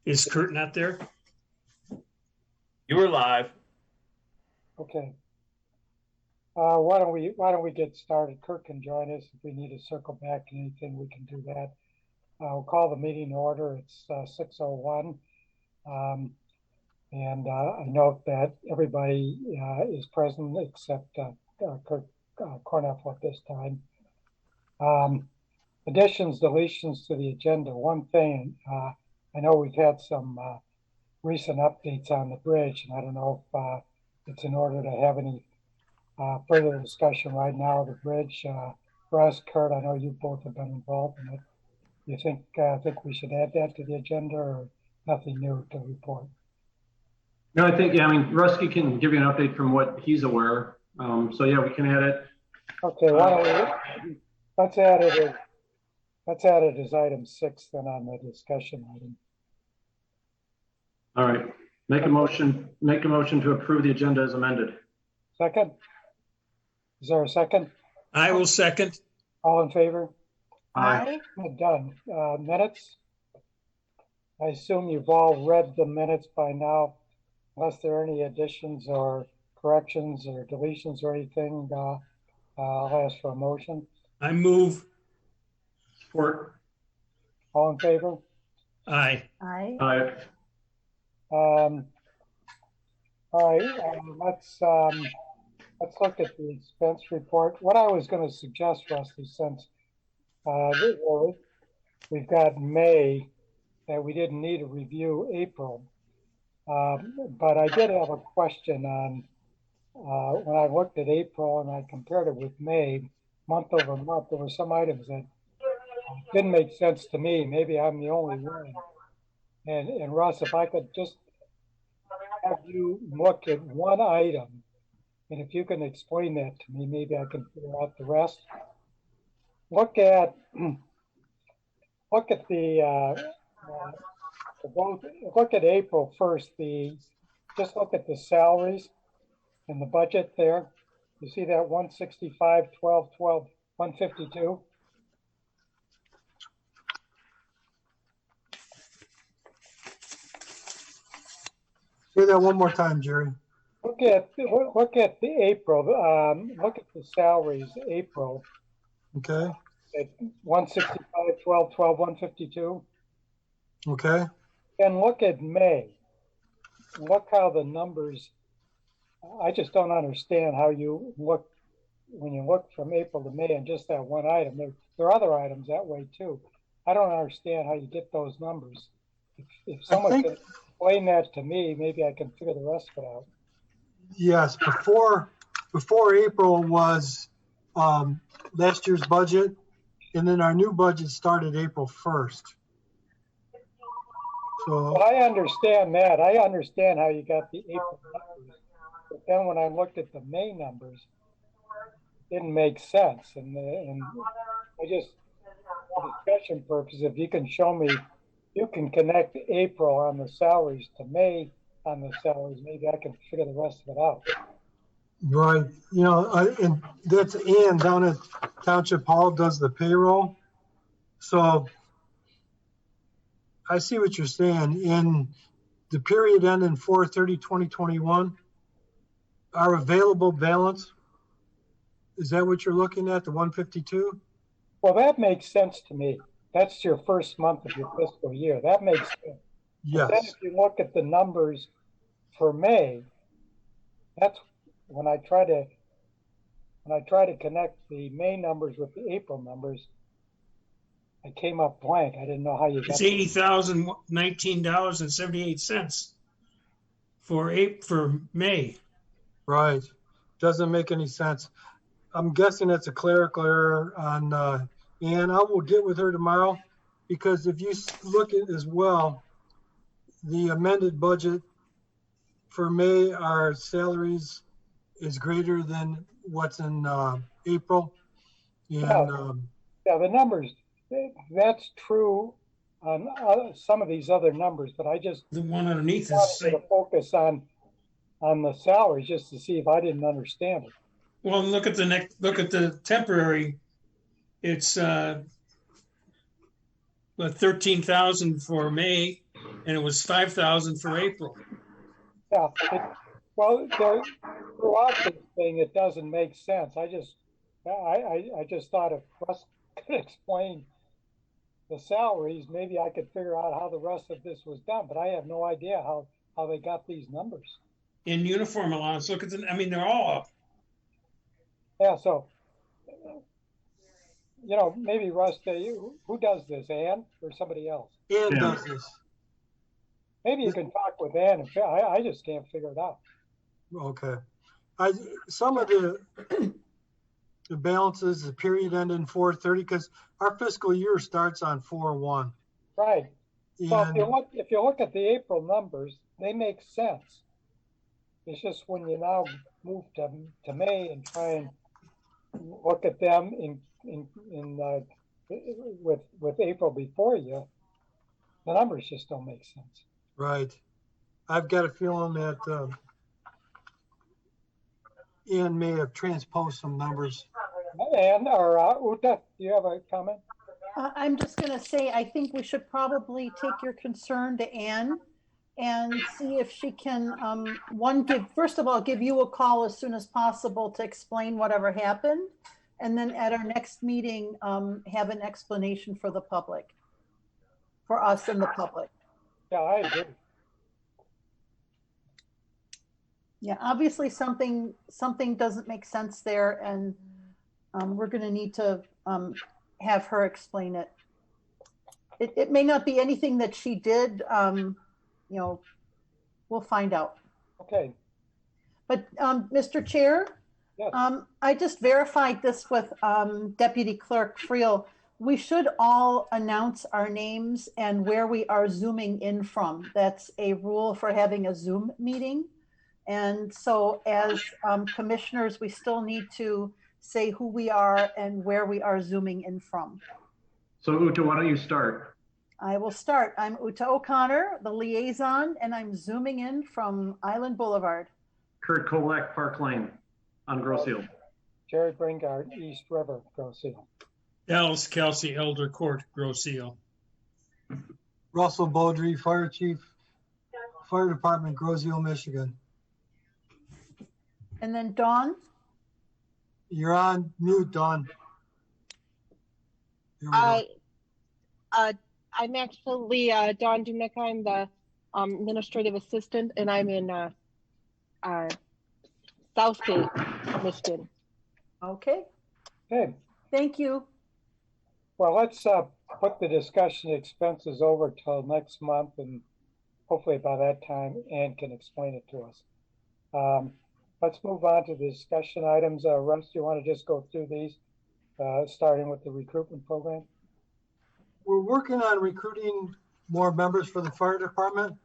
Is Kurt not there? You were live. Okay. Why don't we get started? Kurt can join us. If we need to circle back to anything, we can do that. We'll call the meeting to order. It's 6:01. And I note that everybody is present except Kurt Cornell at this time. Additions, deletions to the agenda. One thing, I know we've had some recent updates on the bridge, and I don't know if it's in order to have any further discussion right now of the bridge. Russ, Kurt, I know you both have been involved in it. You think we should add that to the agenda, or nothing new to report? No, I think, yeah, I mean, Rusky can give you an update from what he's aware. So yeah, we can add it. Okay, why don't we, let's add it as item 6 then on the discussion item. All right, make a motion to approve the agenda as amended. Second? Is there a second? I will second. All in favor? Aye. Done. Minutes? I assume you've all read the minutes by now, unless there are any additions or corrections or deletions or anything. I'll ask for a motion. I move. Support. All in favor? Aye. Aye. Aye. All right, let's look at the expense report. What I was going to suggest, Rusty, since we've got May, that we didn't need to review April, but I did have a question on when I looked at April and I compared it with May, month over month. There were some items that didn't make sense to me. Maybe I'm the only one. And Russ, if I could just have you look at one item, and if you can explain that to me, maybe I can figure out the rest. Look at April 1st. Just look at the salaries and the budget there. You see that 165, 12, 12, 152. Say that one more time, Jerry. Look at the April. Look at the salaries April. Okay. At 165, 12, 12, 152. Okay. And look at May. Look how the numbers. I just don't understand how you look when you look from April to May and just that one item. There are other items that way too. I don't understand how you get those numbers. If someone could explain that to me, maybe I can figure the rest of it out. Yes, before April was last year's budget, and then our new budget started April 1st. So Well, I understand that. I understand how you got the April numbers. But then when I looked at the May numbers, it didn't make sense. And I just, for discussion purposes, if you can show me, you can connect April on the salaries to May on the salaries, maybe I can figure the rest of it out. right, you know, and that's Ann down at Township Hall does the payroll. So I see what you're saying. In the period ending 4/30/2021, our available balance, is that what you're looking at, the 152? Well, that makes sense to me. That's your first month of your fiscal year. That makes sense. But then Yes. if you look at the numbers for May, that's when I try to connect the May numbers with the April numbers, I came up blank. I didn't know how you got It's $80,019.78 for May. Right. Doesn't make any sense. I'm guessing it's a clerical error on, Ann. I will get with her tomorrow, because if you look at as well, the amended budget for May, our salaries is greater than what's in April. And Yeah, the numbers, that's true on some of these other numbers, but I just The one underneath wanted to is, focus on the salaries just to see if I didn't understand it. well, look at the temporary. It's 13,000 for May and it was 5,000 for April. Yeah, well, throughout this thing, it doesn't make sense. I just thought if Russ could explain the salaries, maybe I could figure out how the rest of this was done, but I have no idea how they got these numbers. In uniform allowance, look at the, I mean, they're all up. Yeah, so, maybe Russ, who does this, Ann or somebody else? Ann Yeah. does this. Maybe you can talk with Ann, and I just can't figure it out. Okay. Some of the balances, the period ending 4/30, because our fiscal year starts on 4/1. Right. So And if you look at the April numbers, they make sense. It's just when you now move to May and try and look at them with April before you, the numbers just don't make sense. right. I've got a feeling that Ann may have transposed some numbers. And or Uta, do you have a comment? I'm just going to say, I think we should probably take your concern to Ann and see if she can, first of all, give you a call as soon as possible to explain whatever happened. And then at our next meeting, have an explanation for the public, for us and the public. Yeah, I agree. Yeah, obviously something doesn't make sense there, and we're going to need to have her explain it. It may not be anything that she did, we'll find out. Okay. But Mr. Chair, Yes. I just verified this with Deputy Clerk Friel. We should all announce our names and where we are Zooming in from. That's a rule for having a Zoom meeting. And so as commissioners, we still need to say who we are and where we are Zooming in from. So Uta, why don't you start? I will start. I'm Uta O'Connor, the liaison, and I'm Zooming in from Island Boulevard. Kurt Kolak, Park Lane on Grosse Ile. Jared Bringard, East River, Grosse Ile. Dallas Kelsey, Elder Court, Grosse Ile. Russell Beaudry, Fire Chief, Fire Department, Grosse Ile, Michigan. And then Dawn. You're on mute, Dawn. Here we go. I'm actually Dawn Dumick. I'm the administrative assistant, and I'm in Southgate, Michigan. Okay, Okay. thank you. Well, let's put the discussion expenses over till next month, and hopefully by that time Ann can explain it to us. Let's move on to the discussion items. Russ, do you want to just go through these, starting with the recruitment program? We're working on recruiting more members for the fire department.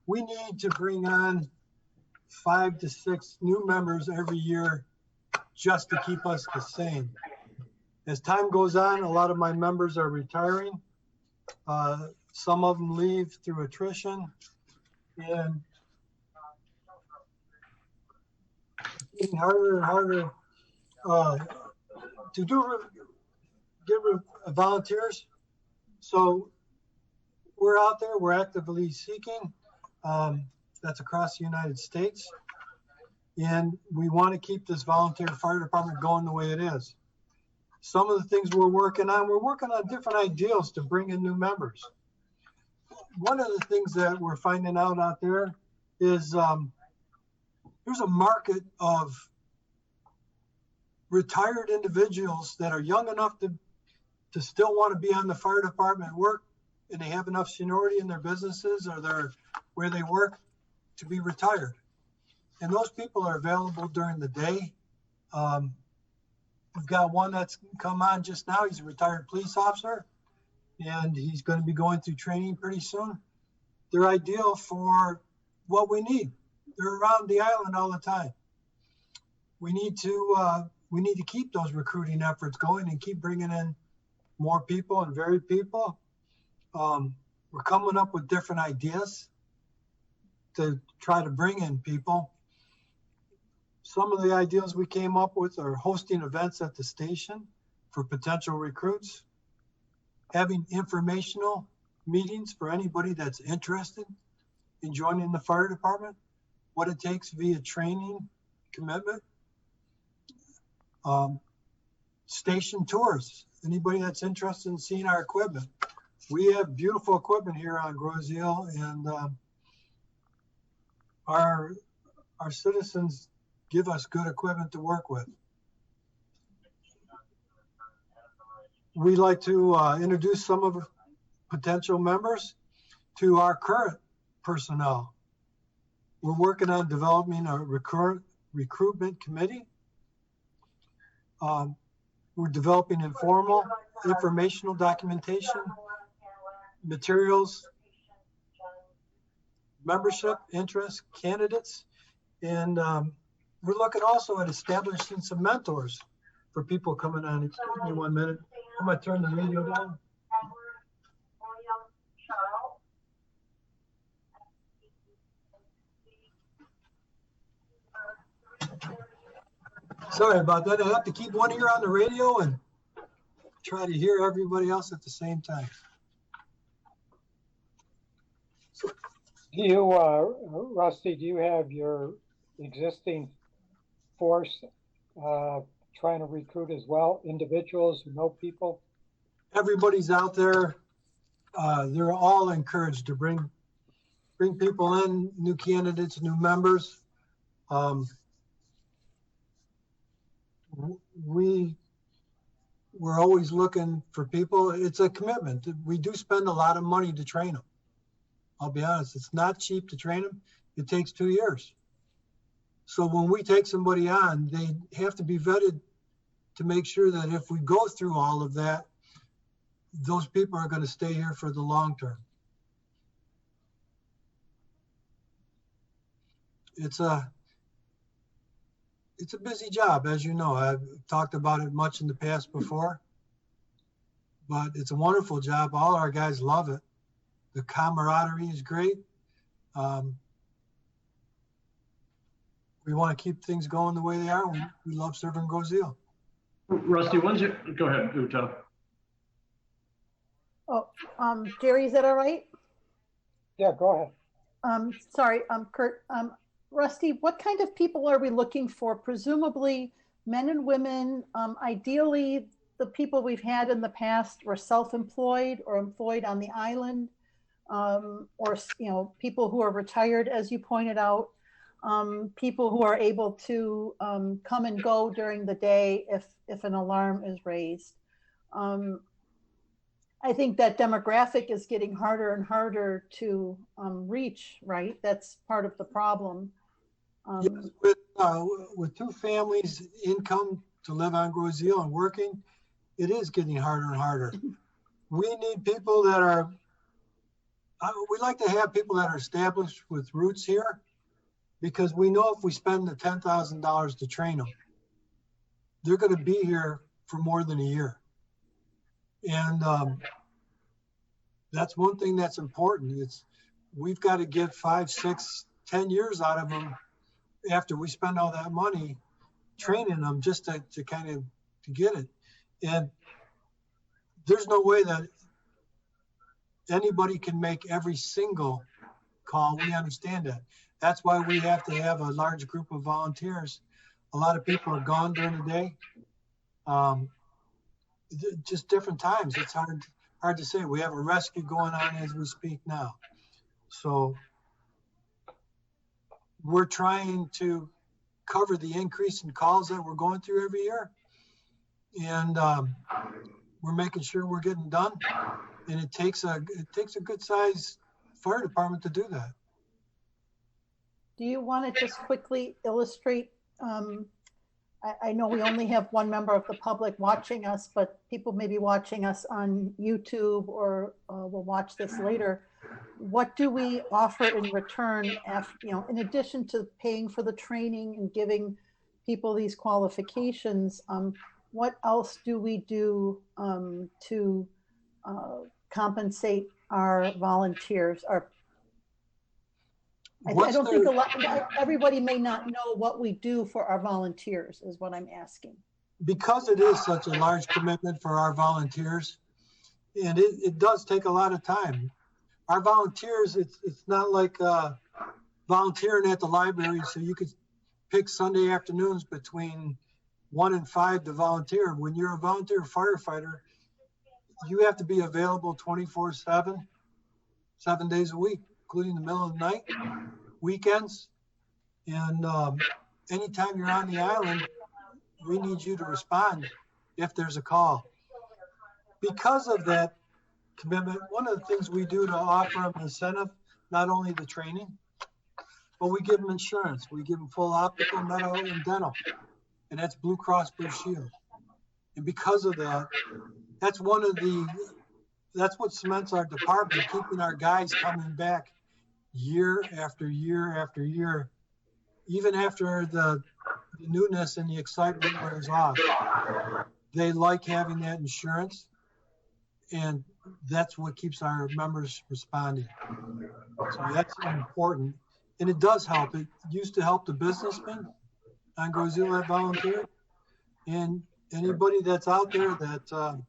We need to bring on 5 to 6 new members every year just to keep us the same. As time goes on, a lot of my members are retiring. Some of them leave through attrition, and it's getting harder and harder to get volunteers. So we're out there, we're actively seeking. That's across the United States. And we want to keep this volunteer fire department going the way it is. Some of the things we're working on different ideas to bring in new members. One of the things that we're finding out there is there's a market of retired individuals that are young enough to still want to be on the fire department work, and they have enough seniority in their businesses or where they work to be retired. And those people are available during the day. We've got one that's come on just now. He's a retired police officer, and he's going to be going through training pretty soon. They're ideal for what we need. They're around the island all the time. We need to keep those recruiting efforts going and keep bringing in more people and varied people. We're coming up with different ideas to try to bring in people. Some of the ideas we came up with are hosting events at the station for potential recruits, having informational meetings for anybody that's interested in joining the fire department, what it takes via training, commitment. Station tours, anybody that's interested in seeing our equipment. We have beautiful equipment here on Groseal, and our citizens give us good equipment to work with. We'd like to introduce some of the potential members to our current personnel. We're working on developing a recruitment committee. We're developing informal informational documentation, materials, membership, interest, candidates, and we're looking also at establishing some mentors for people coming on. Excuse me 1 minute. I'm gonna turn the radio down. Sorry about that. I have to keep one ear on the radio and try to hear everybody else at the same time. Do you, Rusty, do you have your existing force trying to recruit as well, individuals who know people? Everybody's out there. They're all encouraged to bring people in, new candidates, new members. We're always looking for people. It's a commitment. We do spend a lot of money to train them. I'll be honest, it's not cheap to train them. It takes 2 years. So when we take somebody on, they have to be vetted to make sure that if we go through all of that, those people are going to stay here for the long term. It's a busy job, as you know. I've talked about it much in the past before, but it's a wonderful job. All our guys love it. The camaraderie is great. We want to keep things going the way they are. We love serving Groseal. Rusty, go ahead, Uta. Oh, Jerry, is that all right? Yeah, go ahead. Sorry, Kurt. Rusty, what kind of people are we looking for? Presumably men and women. Ideally, the people we've had in the past were self-employed or employed on the island, or people who are retired, as you pointed out. People who are able to come and go during the day if an alarm is raised. I think that demographic is getting harder and harder to reach, right? That's part of the problem. Yes, with two families, income to live on Groseal and working, it is getting harder and harder. We need people that are, we like to have people that are established with roots here, because we know if we spend the $10,000 to train them, they're going to be here for more than a year. And that's one thing that's important. We've got to get 5, 6, 10 years out of them after we spend all that money training them, just to kind of to get it. And there's no way that anybody can make every single call. We understand that. That's why we have to have a large group of volunteers. A lot of people are gone during the day. Just different times. It's hard to say. We have a rescue going on as we speak now. So we're trying to cover the increase in calls that we're going through every year. And we're making sure we're getting done. And it takes a good sized fire department to do that. Do you want to just quickly illustrate? I know we only have one member of the public watching us, but people may be watching us on YouTube or will watch this later. What do we offer in return, in addition to paying for the training and giving people these qualifications? What else do we do to compensate our volunteers? I don't think everybody may not know what we do for our volunteers is what I'm asking. Because it is such a large commitment for our volunteers, And it does take a lot of time. Our volunteers, it's not like volunteering at the library, so you could pick Sunday afternoons between 1 and 5 to volunteer. When you're a volunteer firefighter, you have to be available 24/7, 7 days a week, including the middle of the night, weekends. And anytime you're on the island, we need you to respond if there's a call. Because of that commitment, one of the things we do to offer them incentive, not only the training, but we give them insurance. We give them full optical, medical, and dental. And that's Blue Cross Blue Shield. And because of that, that's what cements our department, keeping our guys coming back year after year after year, even after the newness and the excitement wears off. They like having that insurance, and that's what keeps our members responding. So that's important. And it does help. It used to help the businessmen on Grozil that volunteer, and anybody that's out there that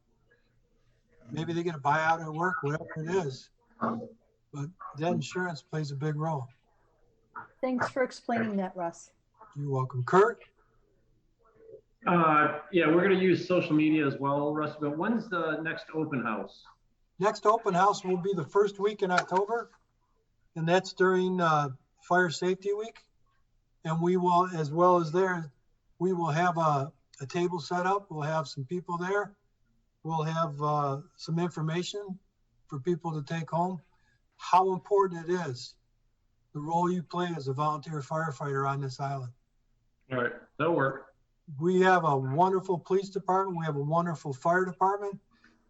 maybe they get a buyout at work, whatever it is. But that insurance plays a big role. Thanks for explaining that, Russ. You're welcome. Kurt? Yeah, we're going to use social media as well, Russ, but when's the next open house? Next open house will be the first week in October, and that's during Fire Safety Week. And we will, as well as there, we will have a table set up. We'll have some people there. We'll have some information for people to take home. How important it is, the role you play as a volunteer firefighter on this island. All right, that'll work. We have a wonderful police department. We have a wonderful fire department,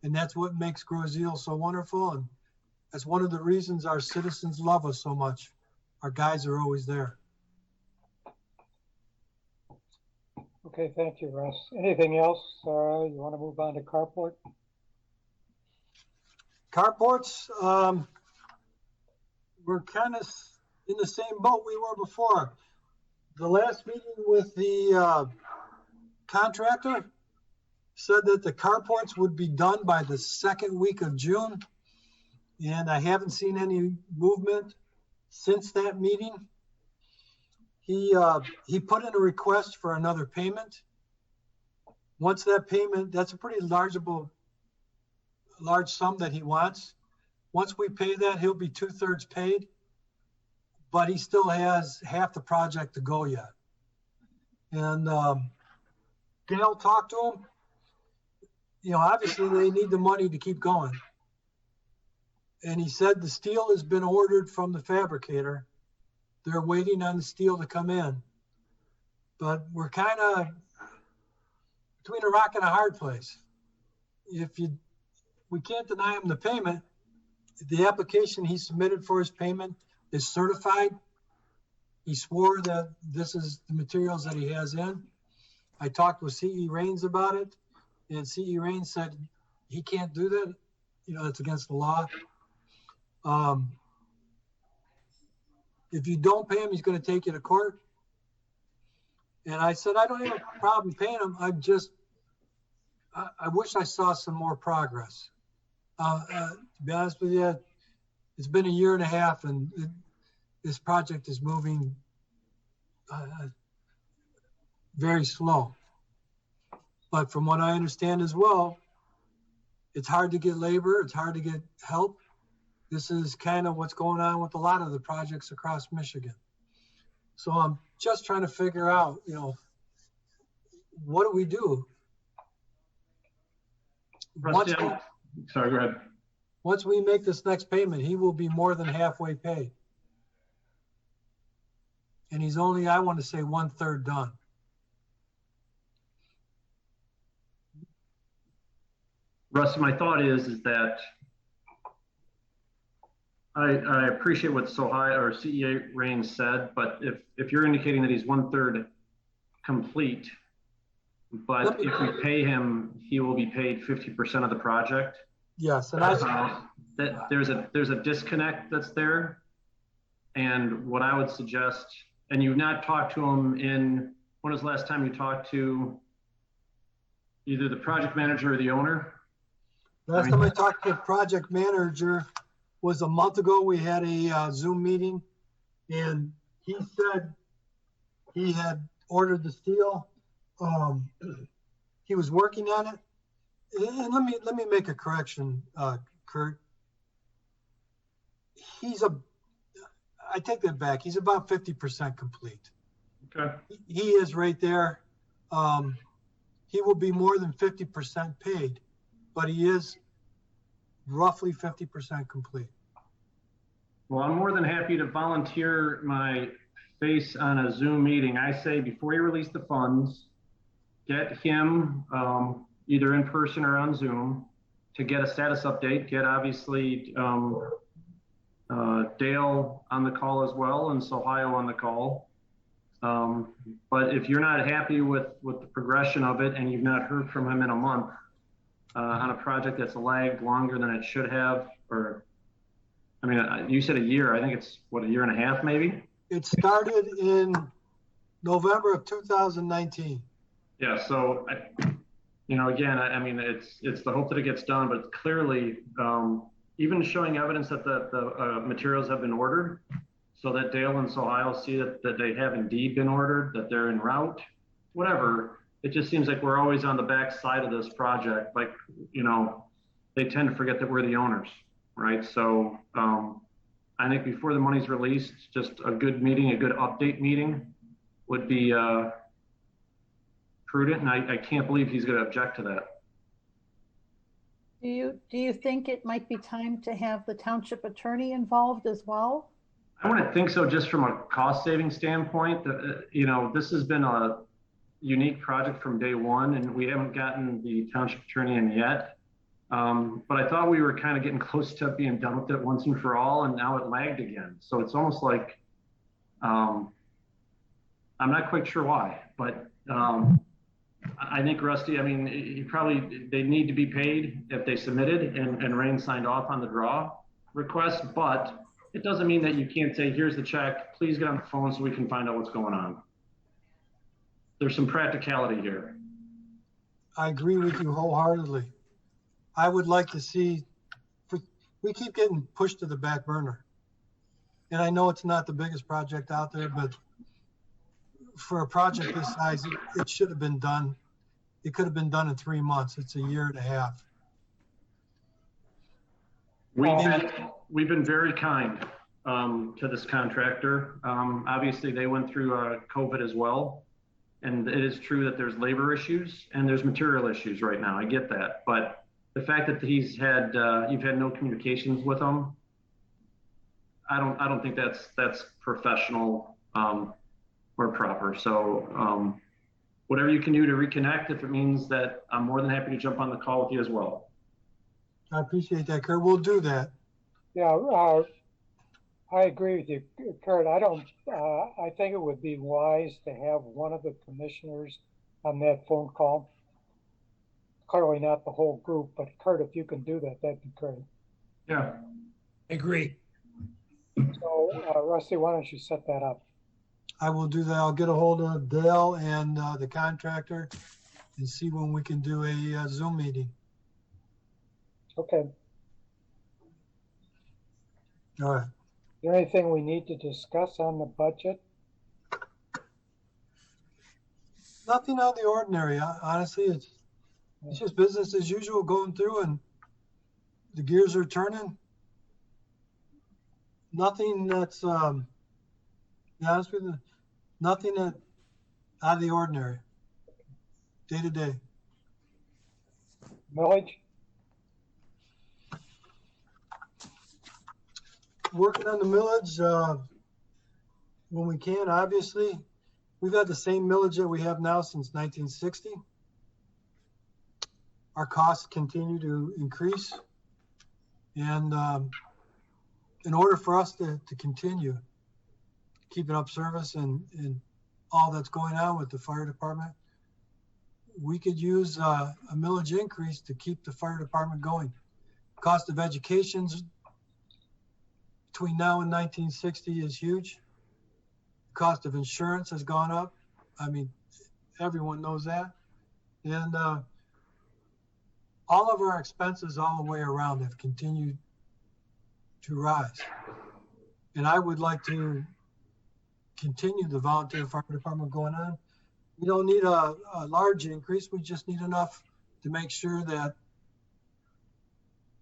and that's what makes Grozil so wonderful. And that's one of the reasons our citizens love us so much. Our guys are always there. Okay, thank you, Russ. Anything else? You want to move on to carport? Carports, we're kind of in the same boat we were before. The last meeting with the contractor said that the carports would be done by the second week of June. And I haven't seen any movement since that meeting. He put in a request for another payment. Once that payment, that's a pretty large sum that he wants. Once we pay that, he'll be 2/3 paid, but he still has half the project to go yet. And Gail talked to him. You know, obviously they need the money to keep going. And he said the steel has been ordered from the fabricator. They're waiting on the steel to come in. But we're kind of between a rock and a hard place. We can't deny him the payment. The application he submitted for his payment is certified. He swore that this is the materials that he has in. I talked with CE Rains about it, and CE Rains said he can't do that. You know, it's against the law. If you don't pay him, he's going to take you to court. And I said, I don't have a problem paying him. I wish I saw some more progress. To be honest with you, it's been 1.5 years, and this project is moving very slow. But from what I understand as well, it's hard to get labor. It's hard to get help. This is kind of what's going on with a lot of the projects across Michigan. So I'm just trying to figure out, you know, what do we do? Rusty, sorry, go ahead. Once we make this next payment, he will be more than halfway paid. And he's only, I want to say, 1/3 done. Rusty, my thought is that I appreciate what Sohai or CE Rains said, but if you're indicating that he's 1/3 complete, but if we pay him, he will be paid 50% of the project. Yes, and that there's a disconnect that's there. And what I would suggest, and you've not talked to him when was the last time you talked to either the project manager or the owner? Last time I talked to the project manager was a month ago. We had a Zoom meeting, and he said he had ordered the steel. He was working on it. And let me make a correction, Kurt. I take that back. He's about 50% complete. Okay. He is right there. He will be more than 50% paid, but he is roughly 50% complete. Well, I'm more than happy to volunteer my face on a Zoom meeting. I say before you release the funds, get him either in person or on Zoom to get a status update. Get obviously Dale on the call as well, and Sohio on the call. But if you're not happy with the progression of it and you've not heard from him in a month on a project that's lagged longer than it should have, or I mean, you said a year. I think it's what, a year and a half maybe? It started in November of 2019. Yeah, so again, I mean, it's the hope that it gets done, but clearly, even showing evidence that the materials have been ordered, so that Dale and Sohio see that they have indeed been ordered, that they're en route, whatever. It just seems like we're always on the back side of this project. Like, they tend to forget that we're the owners, right? So I think before the money's released, just a good meeting, a good update meeting would be prudent, and I can't believe he's going to object to that. Do you think it might be time to have the township attorney involved as well? I wouldn't think so, just from a cost saving standpoint. This has been a unique project from day one, and we haven't gotten the township attorney in yet. But I thought we were kind of getting close to being done with it once and for all, and now it lagged again. So it's almost like, I'm not quite sure why, but I think Rusty, I mean, they need to be paid if they submitted and Rain signed off on the draw request, but it doesn't mean that you can't say, here's the check, please get on the phone so we can find out what's going on. There's some practicality here. I agree with you wholeheartedly. I would like to see, we keep getting pushed to the back burner. And I know it's not the biggest project out there, but for a project this size, it should have been done. It could have been done in 3 months. It's a year and a half. We've been very kind to this contractor. Obviously, they went through COVID as well. And it is true that there's labor issues and there's material issues right now. I get that. But the fact that you've had no communications with him, I don't think that's professional or proper. So whatever you can do to reconnect, if it means that, I'm more than happy to jump on the call with you as well. I appreciate that, Kurt. We'll do that. Yeah, I agree with you, Kurt. I think it would be wise to have one of the commissioners on that phone call. Clearly not the whole group, but Kurt, if you can do that, that'd be great. Yeah. Agree. So, Rusty, why don't you set that up? I will do that. I'll get a hold of Dale and the contractor and see when we can do a Zoom meeting. Okay. All right. Is there anything we need to discuss on the budget? Nothing out of the ordinary. Honestly, it's just business as usual going through, and the gears are turning. Nothing that's, to be honest with you, nothing that out of the ordinary. Day to day. Millage? Working on the millage when we can, obviously. We've had the same millage that we have now since 1960. Our costs continue to increase. And in order for us to continue keeping up service and all that's going on with the fire department, we could use a millage increase to keep the fire department going. Cost of education's between now and 1960 is huge. Cost of insurance has gone up. I mean, everyone knows that. And all of our expenses all the way around have continued to rise. And I would like to continue the volunteer fire department going on. We don't need a large increase. We just need enough to make sure that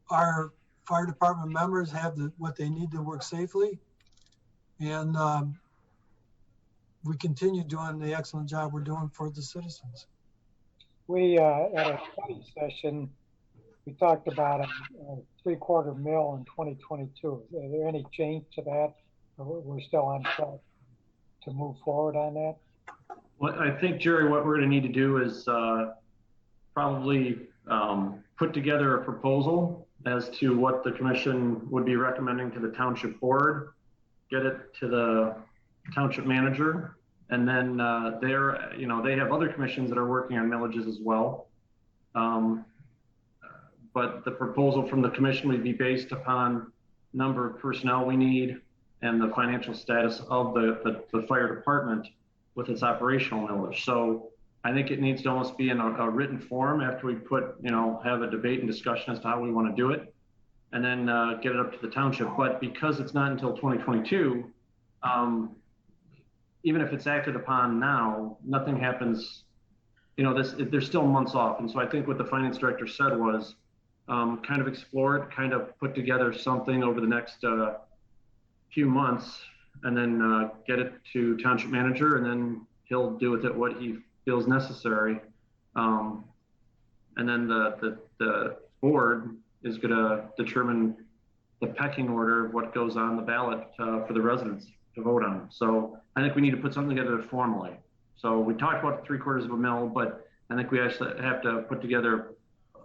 our fire department members have what they need to work safely. And we continue doing the excellent job we're doing for the citizens. We, at a study session, we talked about a 3/4 mil in 2022. Is there any change to that? Or we're still on track to move forward on that? Well, I think, Jerry, what we're going to need to do is probably put together a proposal as to what the commission would be recommending to the township board, get it to the township manager, and then they have other commissions that are working on millages as well. But the proposal from the commission would be based upon number of personnel we need and the financial status of the fire department with its operational millage. So I think it needs to almost be in a written form after we have a debate and discussion as to how we want to do it, and then get it up to the township. But because it's not until 2022, even if it's acted upon now, nothing happens. There's still months off. And so I think what the finance director said was kind of explore it, kind of put together something over the next few months, and then get it to township manager, and then he'll do with it what he feels necessary. And then the board is going to determine the pecking order of what goes on the ballot for the residents to vote on. So I think we need to put something together formally. So we talked about 3/4 of a mil, but I think we actually have to put together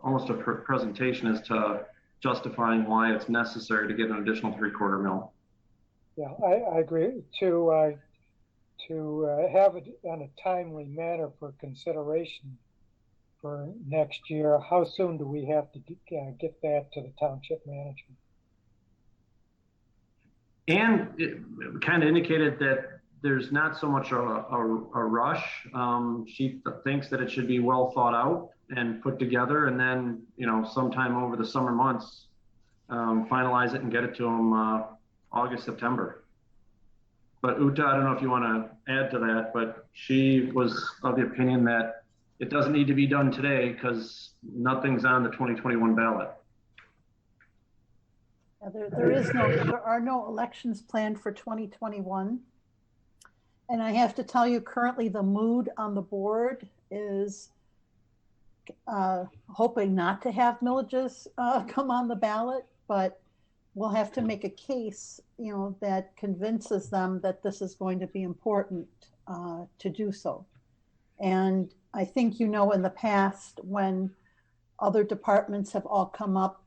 almost a presentation as to justifying why it's necessary to get an additional 3/4 mil. Yeah, I agree. To have it in a timely manner for consideration for next year, how soon do we have to get that to the township manager? And it kind of indicated that there's not so much a rush. She thinks that it should be well thought out and put together, and then sometime over the summer months, finalize it and get it to them August, September. But Uta, I don't know if you want to add to that, but she was of the opinion that it doesn't need to be done today because nothing's on the 2021 ballot. Yeah, there are no elections planned for 2021. And I have to tell you, currently the mood on the board is hoping not to have millages come on the ballot, but we'll have to make a case, that convinces them that this is going to be important to do so. And I think, in the past, when other departments have all come up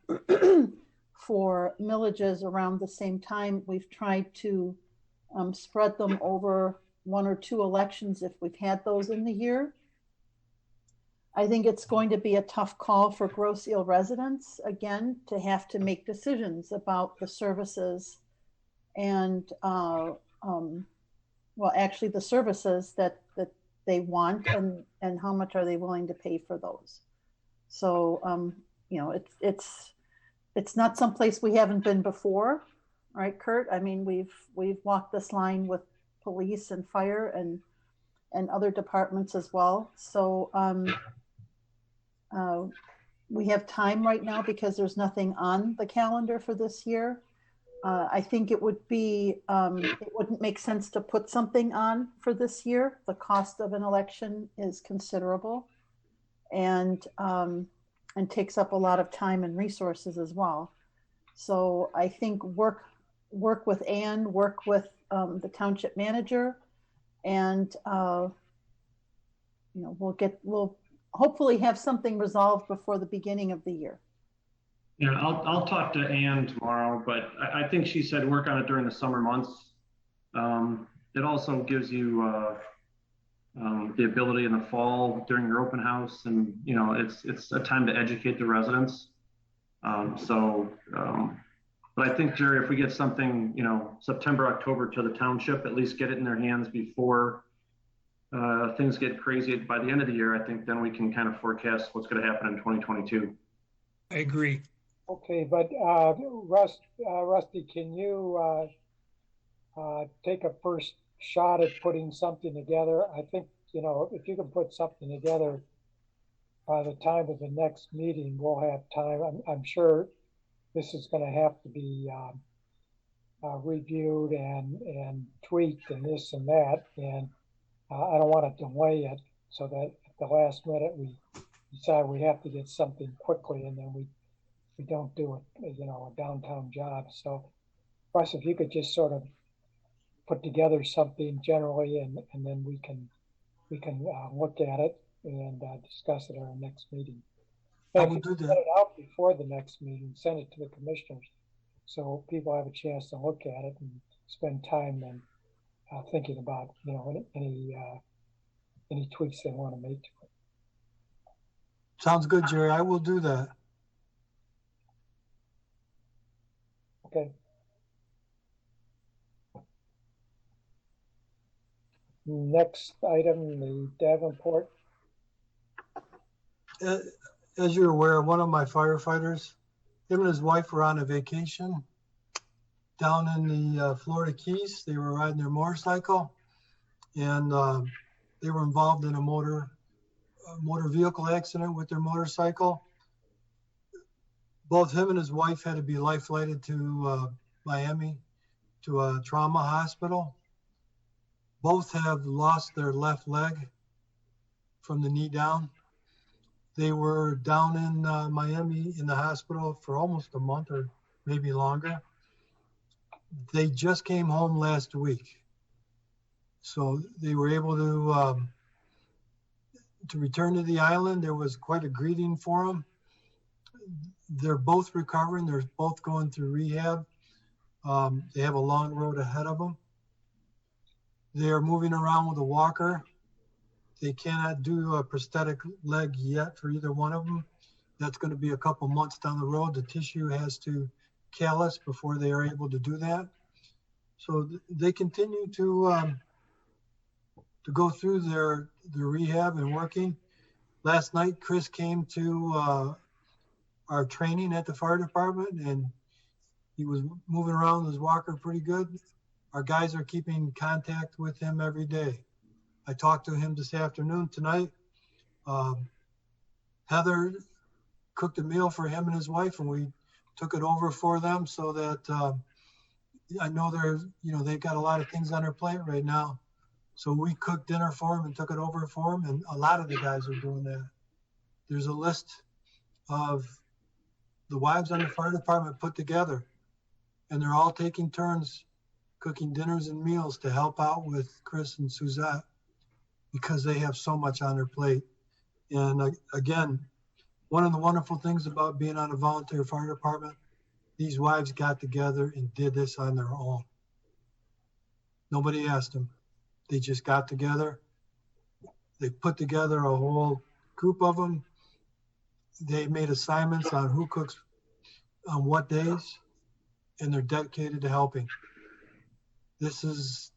for millages around the same time, we've tried to spread them over 1 or 2 elections if we've had those in the year. I think it's going to be a tough call for Grosse Ile residents, again, to have to make decisions about the services and, actually the services that they want and how much are they willing to pay for those. So, it's not someplace we haven't been before, right, Kurt? I mean, we've walked this line with police and fire and other departments as well. So we have time right now because there's nothing on the calendar for this year. I think it wouldn't make sense to put something on for this year. The cost of an election is considerable and takes up a lot of time and resources as well. So I think work with Ann, work with the township manager, and we'll hopefully have something resolved before the beginning of the year. Yeah, I'll talk to Ann tomorrow, but I think she said work on it during the summer months. It also gives you the ability in the fall during your open house, and it's a time to educate the residents. But I think, Jerry, if we get something, September, October to the township, at least get it in their hands before things get crazy by the end of the year, I think then we can kind of forecast what's going to happen in 2022. I agree. Okay, but Rusty, can you take a first shot at putting something together? I think, you know, if you can put something together by the time of the next meeting, we'll have time. I'm sure this is going to have to be reviewed and tweaked and this and that. And I don't want to delay it so that at the last minute we decide we have to get something quickly and then we don't do it, you know, a downtown job. So, Russ, if you could just sort of put together something generally, and then we can look at it and discuss it at our next meeting. I And will if you do can that. get it out before the next meeting, send it to the commissioners so people have a chance to look at it and spend time and thinking about, you know, any tweaks they want to make to it. Sounds good, Jerry. I will do that. Okay. Next item, the Davenport. As you're aware, one of my firefighters, him and his wife were on a vacation down in the Florida Keys. They were riding their motorcycle, and they were involved in a motor vehicle accident with their motorcycle. Both him and his wife had to be life flighted to Miami to a trauma hospital. Both have lost their left leg from the knee down. They were down in Miami in the hospital for almost a month or maybe longer. They just came home last week. So they were able to return to the island. There was quite a greeting for them. They're both recovering. They're both going through rehab. They have a long road ahead of them. They are moving around with a walker. They cannot do a prosthetic leg yet for either one of them. That's going to be a couple months down the road. The tissue has to callus before they are able to do that. So they continue to go through their rehab and working. Last night, Chris came to our training at the fire department, and he was moving around with his walker pretty good. Our guys are keeping contact with him every day. I talked to him this afternoon tonight. Heather cooked a meal for him and his wife, and we took it over for them so that I know they've got a lot of things on their plate right now. So we cooked dinner for him and took it over for him, and a lot of the guys are doing that. There's a list of the wives on the fire department put together, and they're all taking turns cooking dinners and meals to help out with Chris and Suzette because they have so much on their plate. And again, one of the wonderful things about being on a volunteer fire department, these wives got together and did this on their own. Nobody asked them. They just got together. They put together a whole group of them. They made assignments on who cooks on what days, and they're dedicated to helping. This is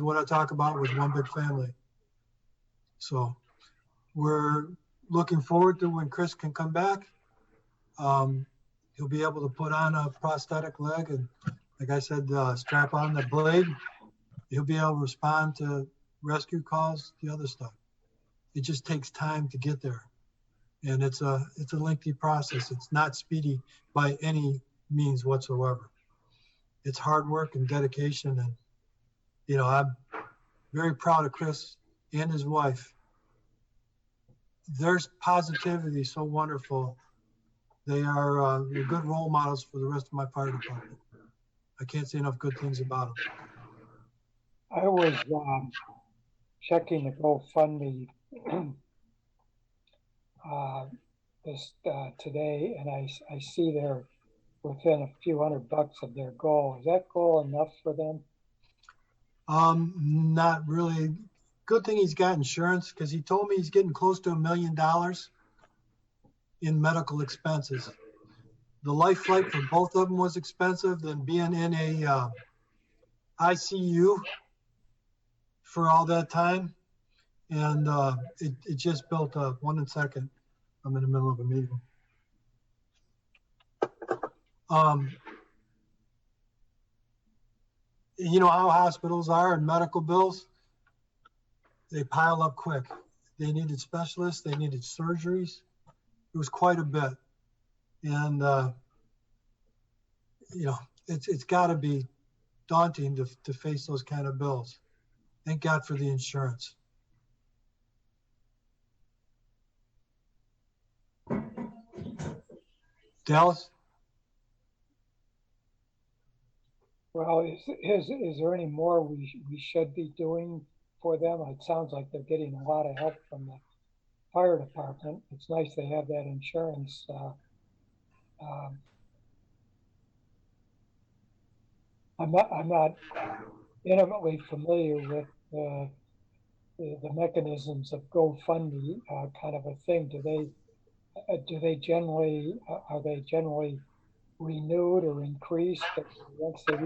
what I talk about with one big family. So we're looking forward to when Chris can come back. He'll be able to put on a prosthetic leg and, like I said, strap on the blade. He'll be able to respond to rescue calls, the other stuff. It just takes time to get there. And it's a lengthy process. It's not speedy by any means whatsoever. It's hard work and dedication. And, I'm very proud of Chris and his wife. Their positivity is so wonderful. They are they're good role models for the rest of my fire department. I can't say enough good things about them. I was checking the GoFundMe today, and I see they're within a few $100 of their goal. Is that goal enough for them? Not really. Good thing he's got insurance because he told me he's getting close to $1 million in medical expenses. The life flight for both of them was expensive than being in a ICU for all that time. And it just built up. One second. I'm in the middle of a meeting. Um, you know how hospitals are and medical bills, they pile up quick. They needed specialists, they needed surgeries. It was quite a bit. And, you know, it's got to be daunting to face those kind of bills. Thank God for the insurance. Dallas? Well, is there any more we should be doing for them? It sounds like they're getting a lot of help from the fire department. It's nice they have that insurance. I'm not intimately familiar with the mechanisms of GoFundMe kind of a thing. Do they generally are they generally renewed or increased once they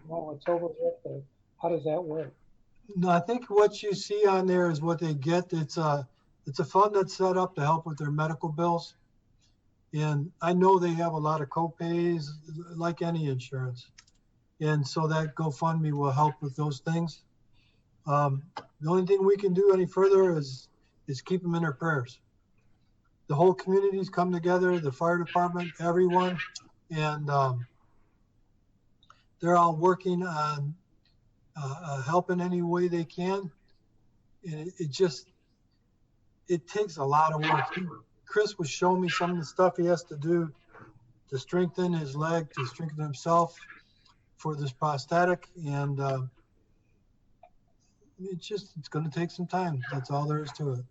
know it's over with? Or how does that work? No, I think what you see on there is what they get. It's a fund that's set up to help with their medical bills. And I know they have a lot of co-pays like any insurance. And so that GoFundMe will help with those things. The only thing we can do any further is keep them in our prayers. The whole community's come together, the fire department, everyone, and they're all working on helping any way they can. And it takes a lot of work. Chris was showing me some of the stuff he has to do to strengthen his leg, to strengthen himself for this prosthetic. And it's going to take some time. That's all there is to it.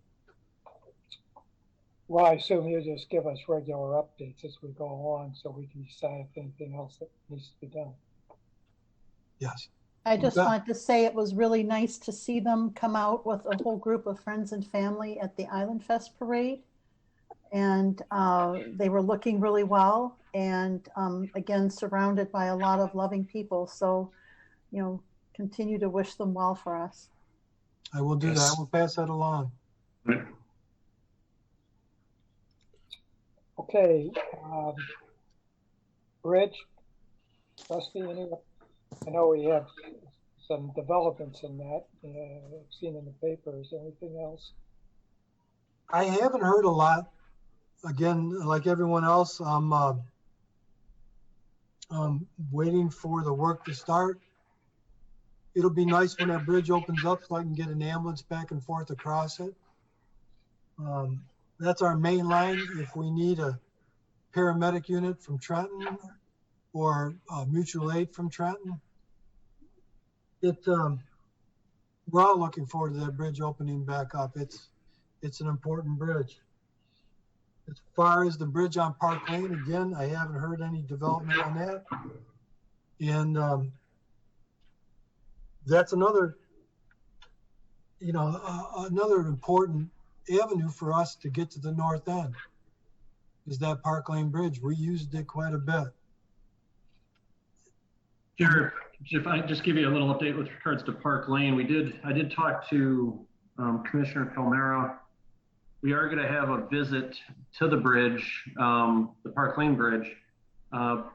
Well, I assume you'll just give us regular updates as we go along so we can decide if anything else that needs to be done. Yes. I just wanted to say it was really nice to see them come out with a whole group of friends and family at the Island Fest parade. And they were looking really well, and again, surrounded by a lot of loving people. So, you know, continue to wish them well for us. I will do that. I will pass that along. Okay. Bridge, Rusty, I know we have some developments in that. I've seen in the papers. Anything else? I haven't heard a lot. Again, like everyone else, I'm waiting for the work to start. It'll be nice when that bridge opens up so I can get an ambulance back and forth across it. That's our main line. If we need a paramedic unit from Trenton or mutual aid from Trenton, we're all looking forward to that bridge opening back up. It's an important bridge. As far as the bridge on Park Lane, again, I haven't heard any development on that. And that's another, another important avenue for us to get to the north end is that Park Lane Bridge. We used it quite a bit. Here, if I just give you a little update with regards to Park Lane, I did talk to Commissioner Palmera. We are going to have a visit to the bridge, the Park Lane Bridge.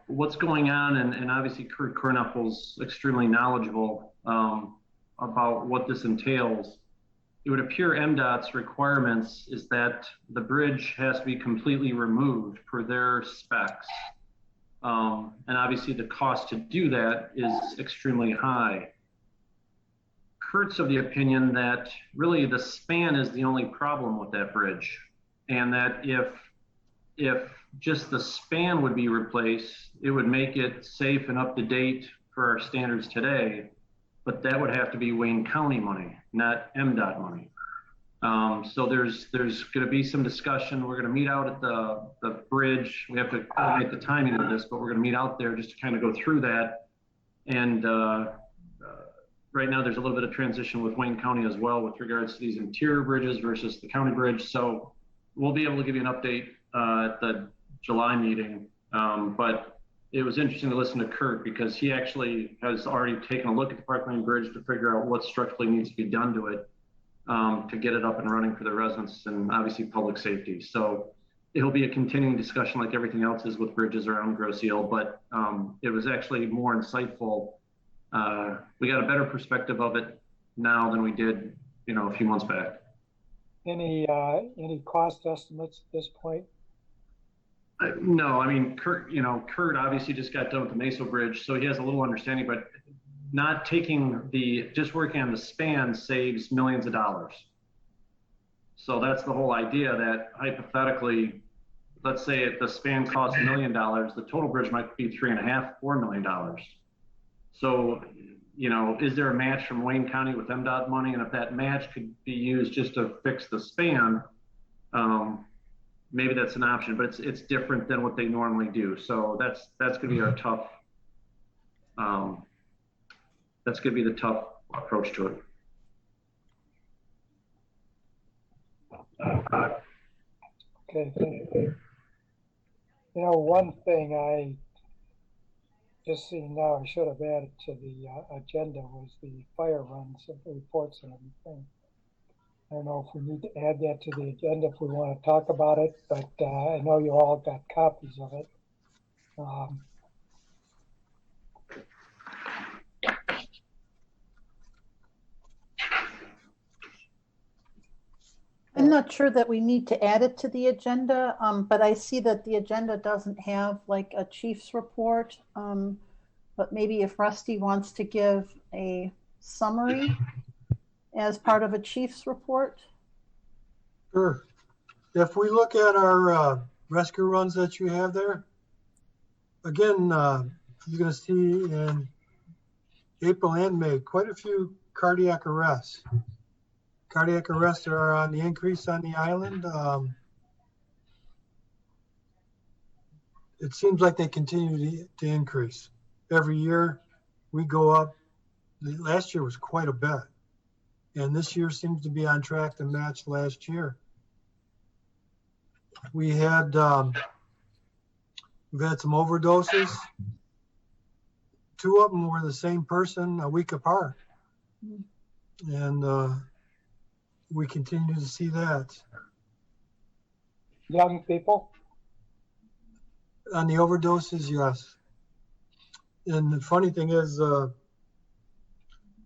What's going on, and obviously Kurt Kornapel's extremely knowledgeable about what this entails. It would appear MDOT's requirements is that the bridge has to be completely removed per their specs. And obviously the cost to do that is extremely high. Kurt's of the opinion that really the span is the only problem with that bridge, and that if just the span would be replaced, it would make it safe and up to date for our standards today, but that would have to be Wayne County money, not MDOT money. So there's going to be some discussion. We're going to meet out at the bridge. We have to coordinate the timing of this, but we're going to meet out there just to kind of go through that. And right now there's a little bit of transition with Wayne County as well with regards to these interior bridges versus the county bridge. So we'll be able to give you an update at the July meeting. But it was interesting to listen to Kurt because he actually has already taken a look at the Park Lane Bridge to figure out what structurally needs to be done to it to get it up and running for the residents and obviously public safety. So it'll be a continuing discussion like everything else is with bridges around Grosse Ile, but it was actually more insightful. We got a better perspective of it now than we did, a few months back. Any cost estimates at this point? No, I mean, Kurt obviously just got done with the Mesa Bridge, so he has a little understanding, but not just working on the span saves millions of dollars. So that's the whole idea, that hypothetically, let's say if the span costs $1 million, the total bridge might be $3.5–4 million. So, is there a match from Wayne County with MDOT money? And if that match could be used just to fix the span, maybe that's an option, but it's different than what they normally do. So that's going to be our tough. That's going to be the tough approach to it. Okay, thank you. One thing I just see now I should have added to the agenda was the fire runs and reports and everything. I don't know if we need to add that to the agenda if we want to talk about it, but I know you all got copies of it. I'm not sure that we need to add it to the agenda, but I see that the agenda doesn't have like a chief's report. But maybe if Rusty wants to give a summary as part of a chief's report. Sure. If we look at our rescue runs that you have there, again, you're going to see in April and May quite a few cardiac arrests. Cardiac arrests are on the increase on the island. It seems like they continue to increase. Every year we go up. Last year was quite a bit. And this year seems to be on track to match last year. We've had some overdoses. 2 of them were the same person a week apart. And we continue to see that. Young people? On the overdoses, yes. And the funny thing is, the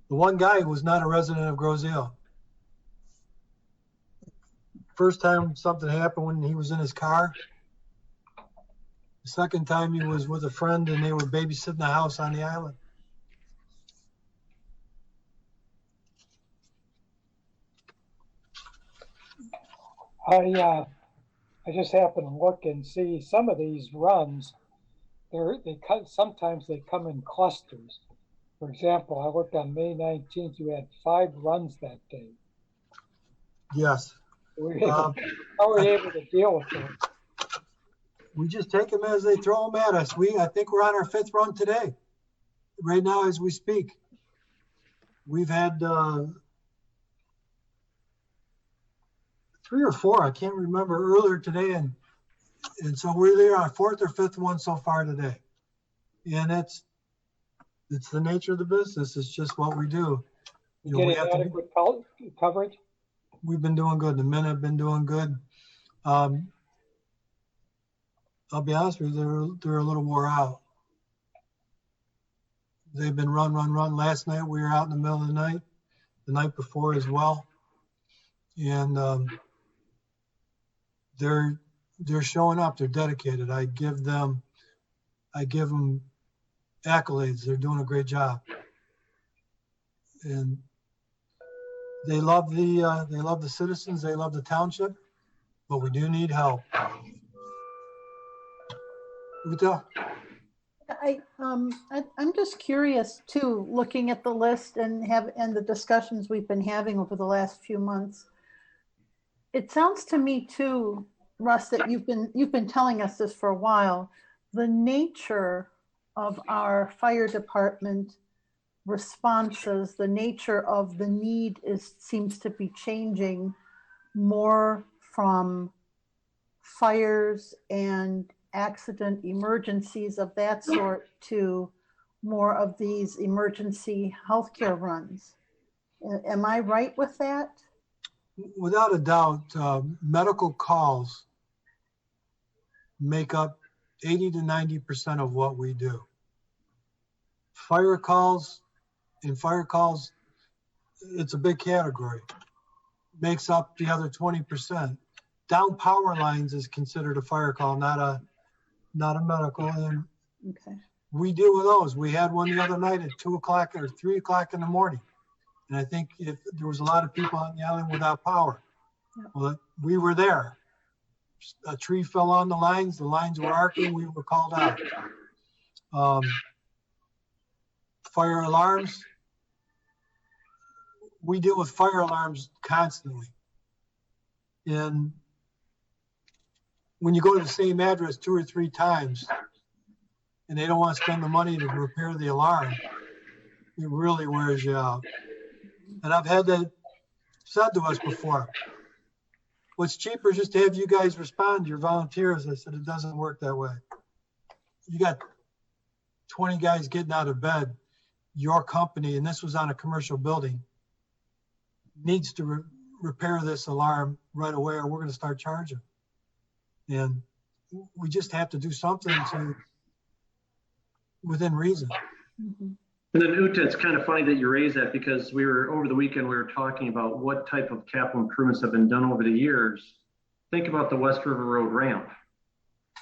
one guy was not a resident of Grosse Ile. First time something happened when he was in his car. The second time he was with a friend and they were babysitting the house on the island. I just happen to look and see some of these runs. Sometimes they come in clusters. For example, I looked on May 19th. You had 5 runs that day. Yes. How are we able to deal with them? We just take them as they throw them at us. I think we're on our 5th run today, right now as we speak. We've had 3 or 4, I can't remember, earlier today, and so we're either on 4th or 5th one so far today. And it's the nature of the business. It's just what we do. You get adequate coverage? We've been doing good. The men have been doing good. I'll be honest with you, they're a little wore out. They've been run. Last night we were out in the middle of the night, the night before as well. And they're showing up. They're dedicated. I give them accolades. They're doing a great job. And they love the citizens. They love the township, but we do need help. I'm just curious too, looking at the list and the discussions we've been having over the last few months. It sounds to me too, Russ, that you've been telling us this for a while. The nature of our fire department responses, the nature of the need seems to be changing more from fires and accident emergencies of that sort to more of these emergency healthcare runs. Am I right with that? Without a doubt, medical calls make up 80 to 90% of what we do. Fire calls, it's a big category. Makes up the other 20%. Down power lines is considered a fire call, not a medical. And Okay. we deal with those. We had one the other night at 2 o'clock or 3 o'clock in the morning. And I think if there was a lot of people on the island without power. Well, we were there. A tree fell on the lines were arcing, we were called out. Fire alarms. We deal with fire alarms constantly. And when you go to the same address 2 or 3 times and they don't want to spend the money to repair the alarm, it really wears you out. And I've had that said to us before. What's cheaper is just to have you guys respond, your volunteers. I said, it doesn't work that way. You got 20 guys getting out of bed, your company, and this was on a commercial building, needs to repair this alarm right away or we're going to start charging. And we just have to do something within reason. Mm-hmm. And then Uta, it's kind of funny that you raised that because over the weekend, we were talking about what type of capital improvements have been done over the years. Think about the West River Road ramp,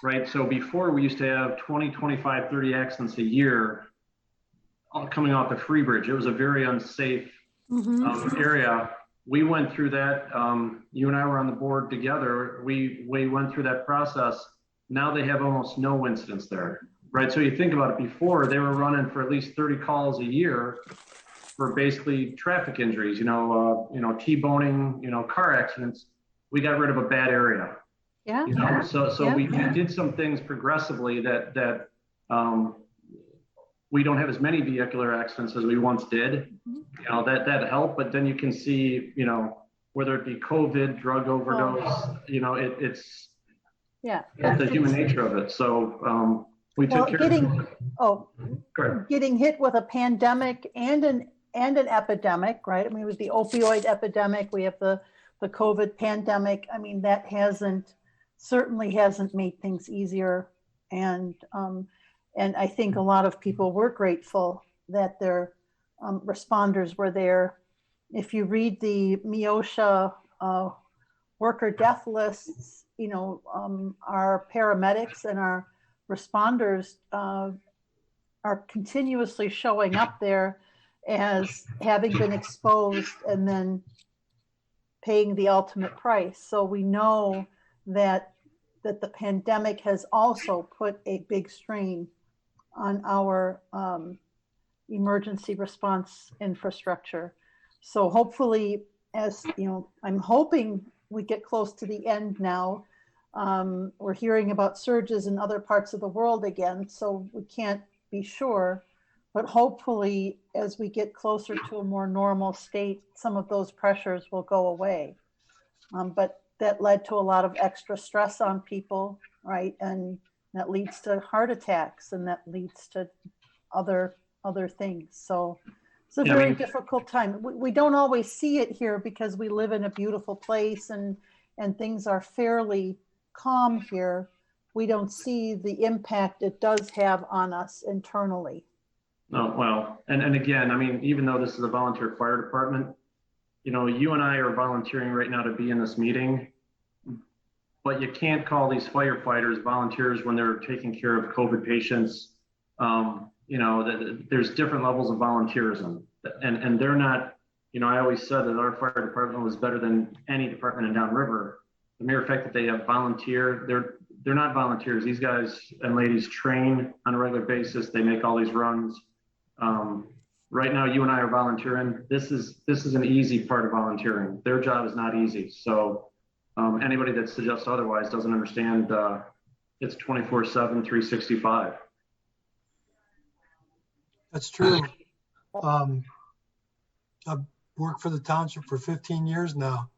right? So before we used to have 20, 25, 30 accidents a year coming off the Free Bridge. It was a very unsafe area. We went through that. You and I were on the board together. We went through that process. Now they have almost no incidents there. Right, so you think about it, before they were running for at least 30 calls a year for basically traffic injuries, T-boning, car accidents. We got rid of a bad area. Yeah. So we did some things progressively that we don't have as many vehicular accidents as we once did. That helped, but then you can see, whether it be COVID, drug overdose, it's the human nature of it. So we took care of getting hit with a pandemic and an epidemic, right? I mean, it was the opioid epidemic. We have the COVID pandemic. I mean, that certainly hasn't made things easier. And I think a lot of people were grateful that their responders were there. If you read the MIOSHA worker death lists, our paramedics and our responders are continuously showing up there as having been exposed and then paying the ultimate price. So we know that the pandemic has also put a big strain on our emergency response infrastructure. So hopefully, I'm hoping we get close to the end now. We're hearing about surges in other parts of the world again, so we can't be sure. But hopefully, as we get closer to a more normal state, some of those pressures will go away. But that led to a lot of extra stress on people, right? And that leads to heart attacks, and that leads to other things. So it's a very difficult time. We don't always see it here because we live in a beautiful place and things are fairly calm here. We don't see the impact it does have on us internally. Oh, well, and again, I mean, even though this is a volunteer fire department, you and I are volunteering right now to be in this meeting, but you can't call these firefighters volunteers when they're taking care of COVID patients. There's different levels of volunteerism, and they're not, I always said that our fire department was better than any department in downriver. The mere fact that they have they're not volunteers. These guys and ladies train on a regular basis. They make all these runs. Right now, you and I are volunteering. This is an easy part of volunteering. Their job is not easy. So anybody that suggests otherwise doesn't understand. It's 24/7, 365. That's true. I've worked for the township for 15 years now.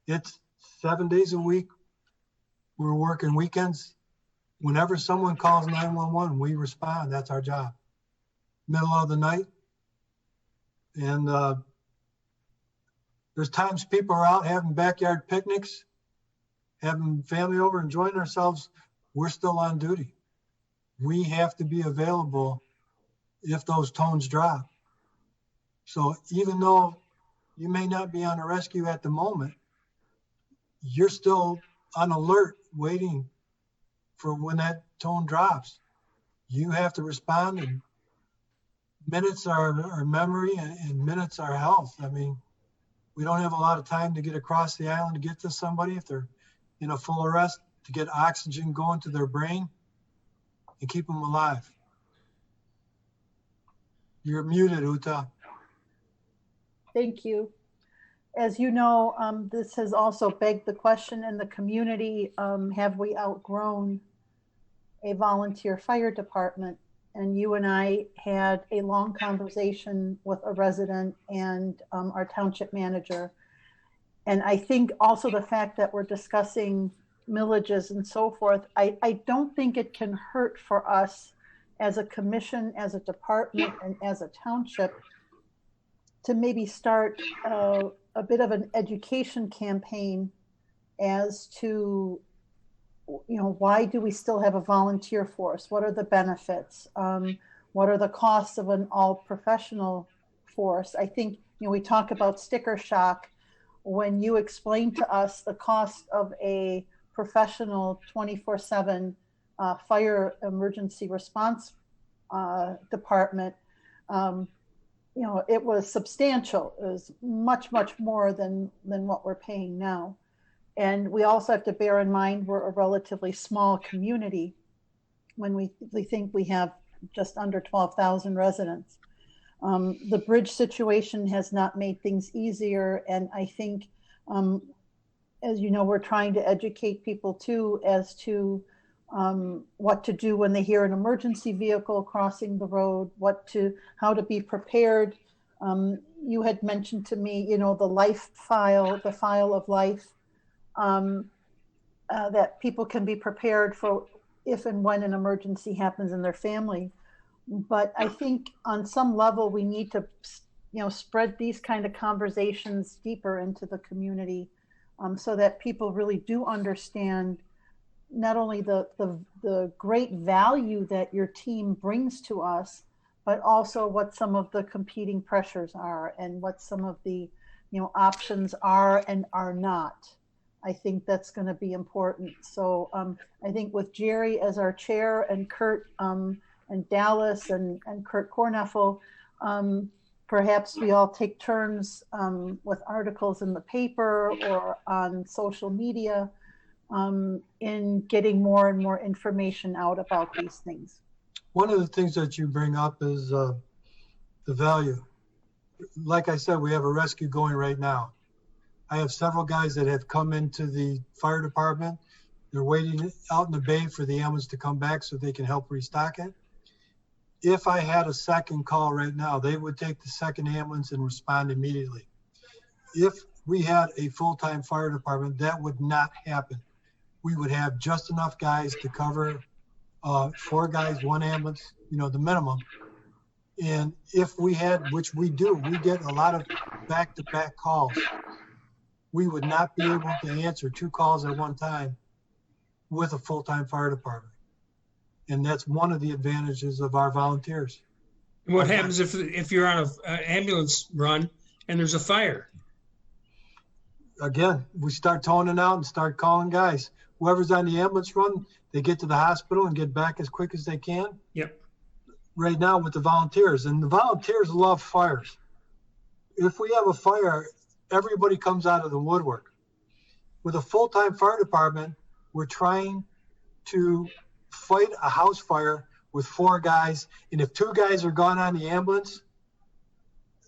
It's 7 days a week. We're working weekends. Whenever someone calls 911, we respond. That's our job. Middle of the night. And there's times people are out having backyard picnics, having family over, enjoying ourselves. we're still on duty. We have to be available if those tones drop. So even though you may not be on a rescue at the moment, you're still on alert waiting for when that tone drops. You have to respond, and minutes are memory and minutes are health. I mean, we don't have a lot of time to get across the island to get to somebody if they're in a full arrest, to get oxygen going to their brain and keep them alive. You're muted, Uta. Thank you. As you know, this has also begged the question in the community, have we outgrown a volunteer fire department? And you and I had a long conversation with a resident and our township manager. And I think also the fact that we're discussing millages and so forth, I don't think it can hurt for us as a commission, as a department, and as a township to maybe start a bit of an education campaign as to, you know, why do we still have a volunteer force? What are the benefits? What are the costs of an all professional force? I think, you know, we talk about sticker shock. When you explain to us the cost of a professional 24/7 fire emergency response department, you know, it was substantial. It was much, much more than what we're paying now. And we also have to bear in mind we're a relatively small community when we think we have just under 12,000 residents. The bridge situation has not made things easier. And I think, as you know, we're trying to educate people too as to what to do when they hear an emergency vehicle crossing the road, how to be prepared. You had mentioned to me, you know, the file of life, that people can be prepared for if and when an emergency happens in their family. But I think on some level we need to, you know, spread these kind of conversations deeper into the community, so that people really do understand not only the great value that your team brings to us, but also what some of the competing pressures are and what some of the, you know, options are and are not. I think that's going to be important. So I think with Jerry as our chair and Kurt and Dallas and Kurt Corneffel, perhaps we all take turns with articles in the paper or on social media in getting more and more information out about these things. One of the things that you bring up is the value. Like I said, we have a rescue going right now. I have several guys that have come into the fire department. They're waiting out in the bay for the ambulance to come back so they can help restock it. If I had a second call right now, they would take the second ambulance and respond immediately. If we had a full-time fire department, that would not happen. We would have just enough guys to cover 4 guys, 1 ambulance, you know, the minimum. And if we had, which we do, we get a lot of back-to-back calls. We would not be able to answer 2 calls at one time with a full-time fire department. And that's one of the advantages of our volunteers. What happens if you're on an ambulance run and there's a fire? Again, we start toning out and start calling guys. Whoever's on the ambulance run, they get to the hospital and get back as quick as they can. Yep. Right now with the volunteers, and the volunteers love fires. If we have a fire, everybody comes out of the woodwork. With a full-time fire department, we're trying to fight a house fire with 4 guys, and if 2 guys are gone on the ambulance,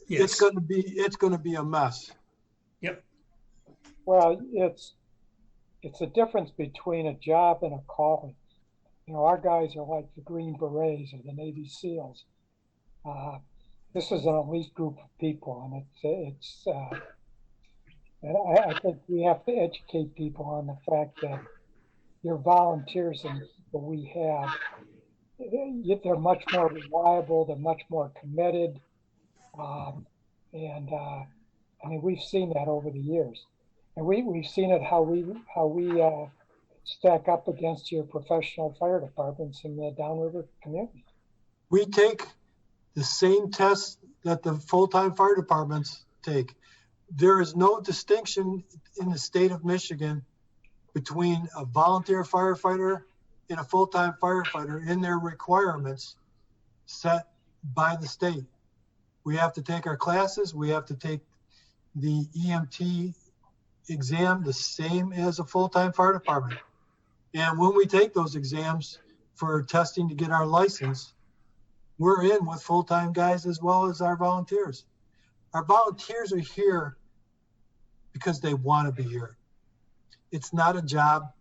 Yes. it's going to be a mess. Yep. Well, it's a difference between a job and a calling. You know, our guys are like the Green Berets or the Navy SEALs. This is an elite group of people, and and I think we have to educate people on the fact that your volunteers and people we have, they're much more reliable, they're much more committed, and I mean, we've seen that over the years, and we've seen it how we stack up against your professional fire departments in the downriver community? We take the same tests that the full-time fire departments take. There is no distinction in the state of Michigan between a volunteer firefighter and a full-time firefighter in their requirements set by the state. We have to take our classes. We have to take the EMT exam the same as a full-time fire department. And when we take those exams for testing to get our license, we're in with full-time guys as well as our volunteers. Our volunteers are here because they want to be here. It's not a job.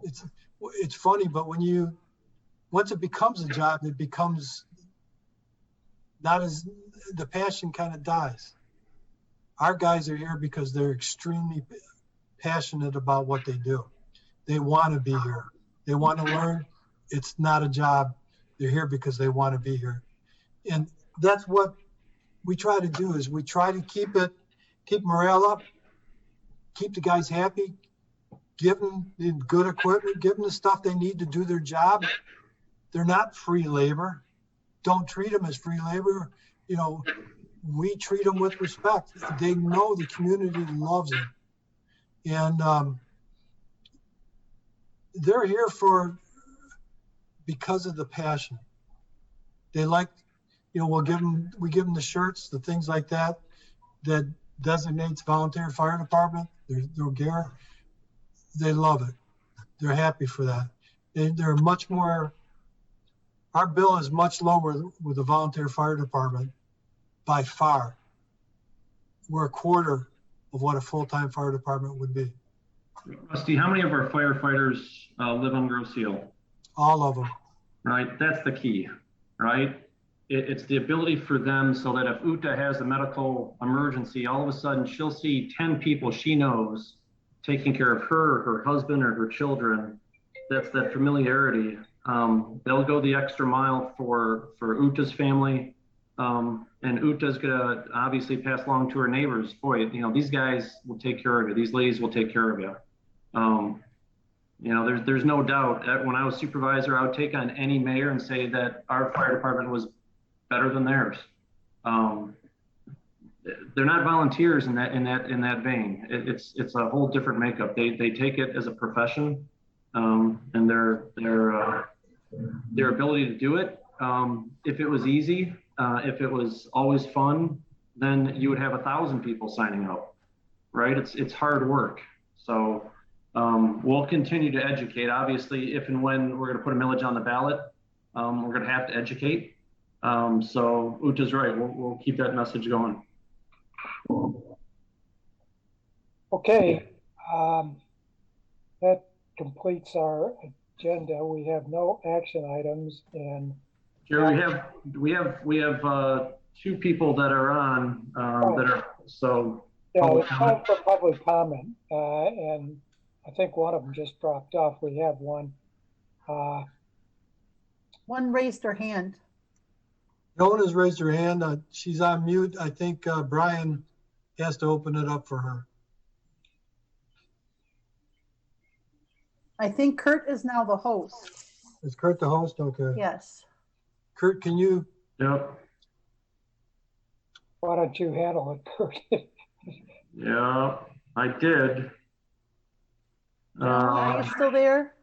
It's funny, but once it becomes a job, it becomes not as, the passion kind of dies. Our guys are here because they're extremely passionate about what they do. They want to be here. They want to learn. It's not a job. They're here because they want to be here. And that's what we try to do, is we try to keep morale up, keep the guys happy, give them the good equipment, give them the stuff they need to do their job. They're not free labor. Don't treat them as free labor. You know, we treat them with respect. They know the community loves them. And they're here because of the passion. They like, you know, we give them the shirts, the things like that designates volunteer fire department, their gear. They love it. They're happy for that. They're much more, our bill is much lower with the volunteer fire department by far. We're a quarter of what a full-time fire department would be. Rusty, how many of our firefighters live on Grosse Ile? All of them. Right, that's the key, right? It's the ability for them so that if Uta has a medical emergency, all of a sudden she'll see 10 people she knows taking care of her husband, or her children. That's that familiarity. They'll go the extra mile for Uta's family. And Uta's gonna obviously pass along to her neighbors. Boy, you know, these guys will take care of you. These ladies will take care of you. You know, there's no doubt that when I was supervisor, I would take on any mayor and say that our fire department was better than theirs. They're not volunteers in that vein. It's a whole different makeup. They take it as a profession, and their ability to do it. If it was easy, if it was always fun, then you would have 1,000 people signing up, right? It's hard work. So we'll continue to educate. Obviously, if and when we're going to put a millage on the ballot, we're going to have to educate. So Uta's right. We'll keep that message going. Okay, that completes our agenda. We have no action items, and Jerry, we have 2 people that are on that are so. Yeah, it's time for public comment, and I think one of them just dropped off. We have one. One raised her hand. No one has raised her hand. She's on mute. I think Brian has to open it up for her. I think Kurt is now the host. Is Kurt the host? Okay. Yes. Kurt, can you? Yep. Why don't you handle it, Kurt? Yeah, I did. Are you still there?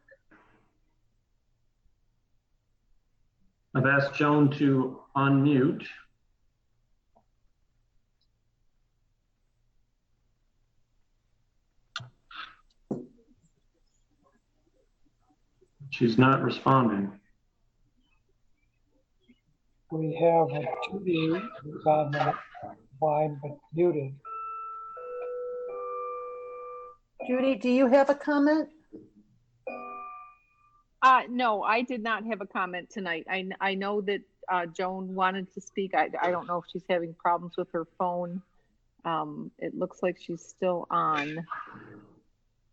I've asked Joan to unmute. She's not responding. We have a Judy who's on the line but muted. Judy, do you have a comment? No, I did not have a comment tonight. I know that Joan wanted to speak. I don't know if she's having problems with her phone. It looks like she's still on.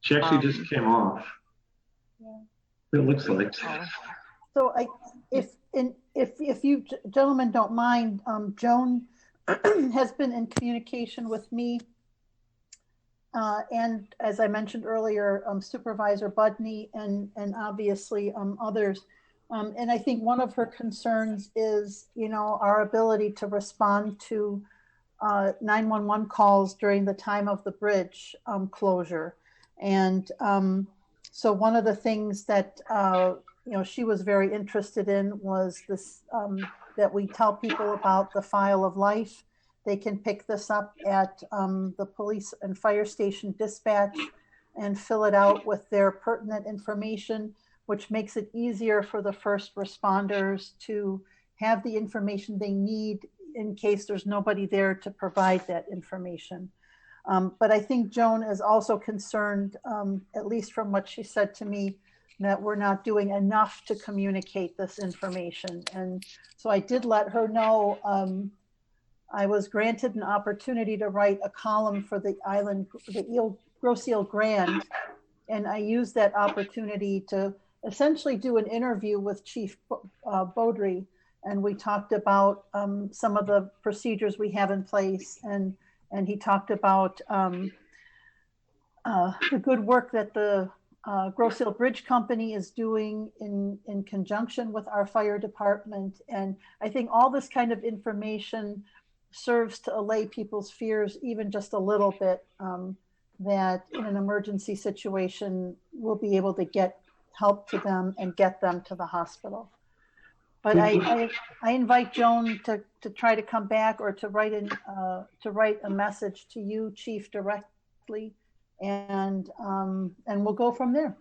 She actually just came off. Yeah. It looks like. So if you gentlemen don't mind, Joan has been in communication with me and as I mentioned earlier, Supervisor Budney and obviously others. And I think one of her concerns is, our ability to respond to 911 calls during the time of the bridge closure. And so one of the things that, she was very interested in was this, that we tell people about the file of life. They can pick this up at the police and fire station dispatch and fill it out with their pertinent information, which makes it easier for the first responders to have the information they need in case there's nobody there to provide that information. But I think Joan is also concerned, at least from what she said to me, that we're not doing enough to communicate this information. And so I did let her know. I was granted an opportunity to write a column for the Grosse Ile Grand, and I used that opportunity to essentially do an interview with Chief Beaudry, and we talked about some of the procedures we have in place, and he talked about the good work that the Grosse Ile Bridge Company is doing in conjunction with our fire department. And I think all this kind of information serves to allay people's fears even just a little bit, that in an emergency situation, we'll be able to get help to them and get them to the hospital. But I invite Joan to try to come back or to write a message to you, Chief, directly, and we'll go from there.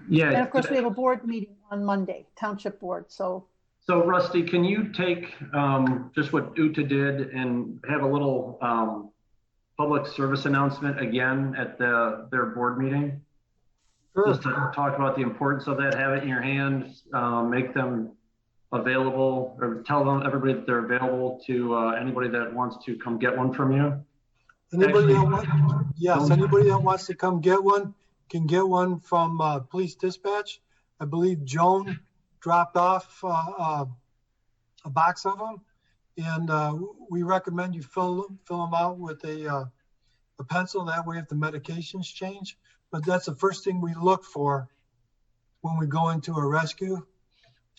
Yeah. And of course, we have a board meeting on Monday, Township Board. So Rusty, can you take just what Uta did and have a little public service announcement again at their board meeting? Sure. Just to talk about the importance of that, have it in your hands, make them available, or tell them, everybody, that they're available to anybody that wants to come get one from you. Anybody that wants to come get one can get one from police dispatch. I believe Joan dropped off a box of them, and we recommend you fill them out with a pencil. That way, if the medications change. But that's the first thing we look for when we go into a rescue,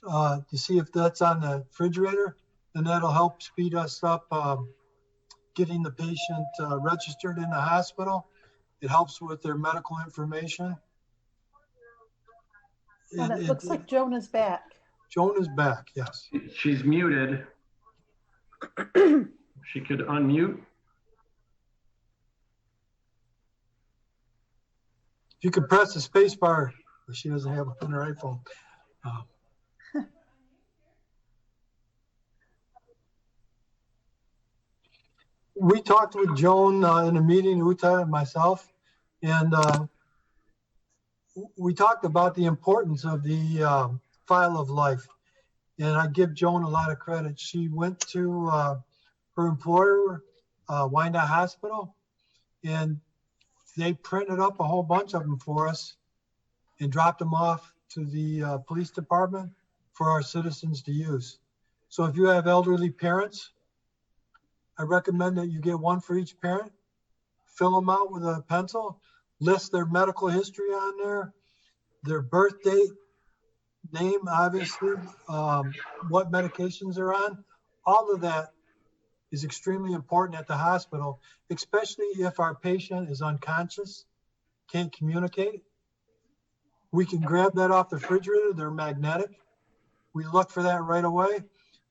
to see if that's on the refrigerator, and that'll help speed us up getting the patient registered in the hospital. It helps with their medical information. it looks like Joan is back. Joan is back, yes. She's muted. She could unmute. If you could press the space bar, but she doesn't have it on her iPhone. We talked with Joan in a meeting, Uta and myself, and we talked about the importance of the file of life. And I give Joan a lot of credit. She went to her employer, Wyandotte Hospital, and they printed up a whole bunch of them for us and dropped them off to the police department for our citizens to use. So if you have elderly parents, I recommend that you get one for each parent, fill them out with a pencil, list their medical history on there, their birth date, name, obviously, what medications they're on. All of that is extremely important at the hospital, especially if our patient is unconscious, can't communicate. We can grab that off the refrigerator. They're magnetic. We look for that right away,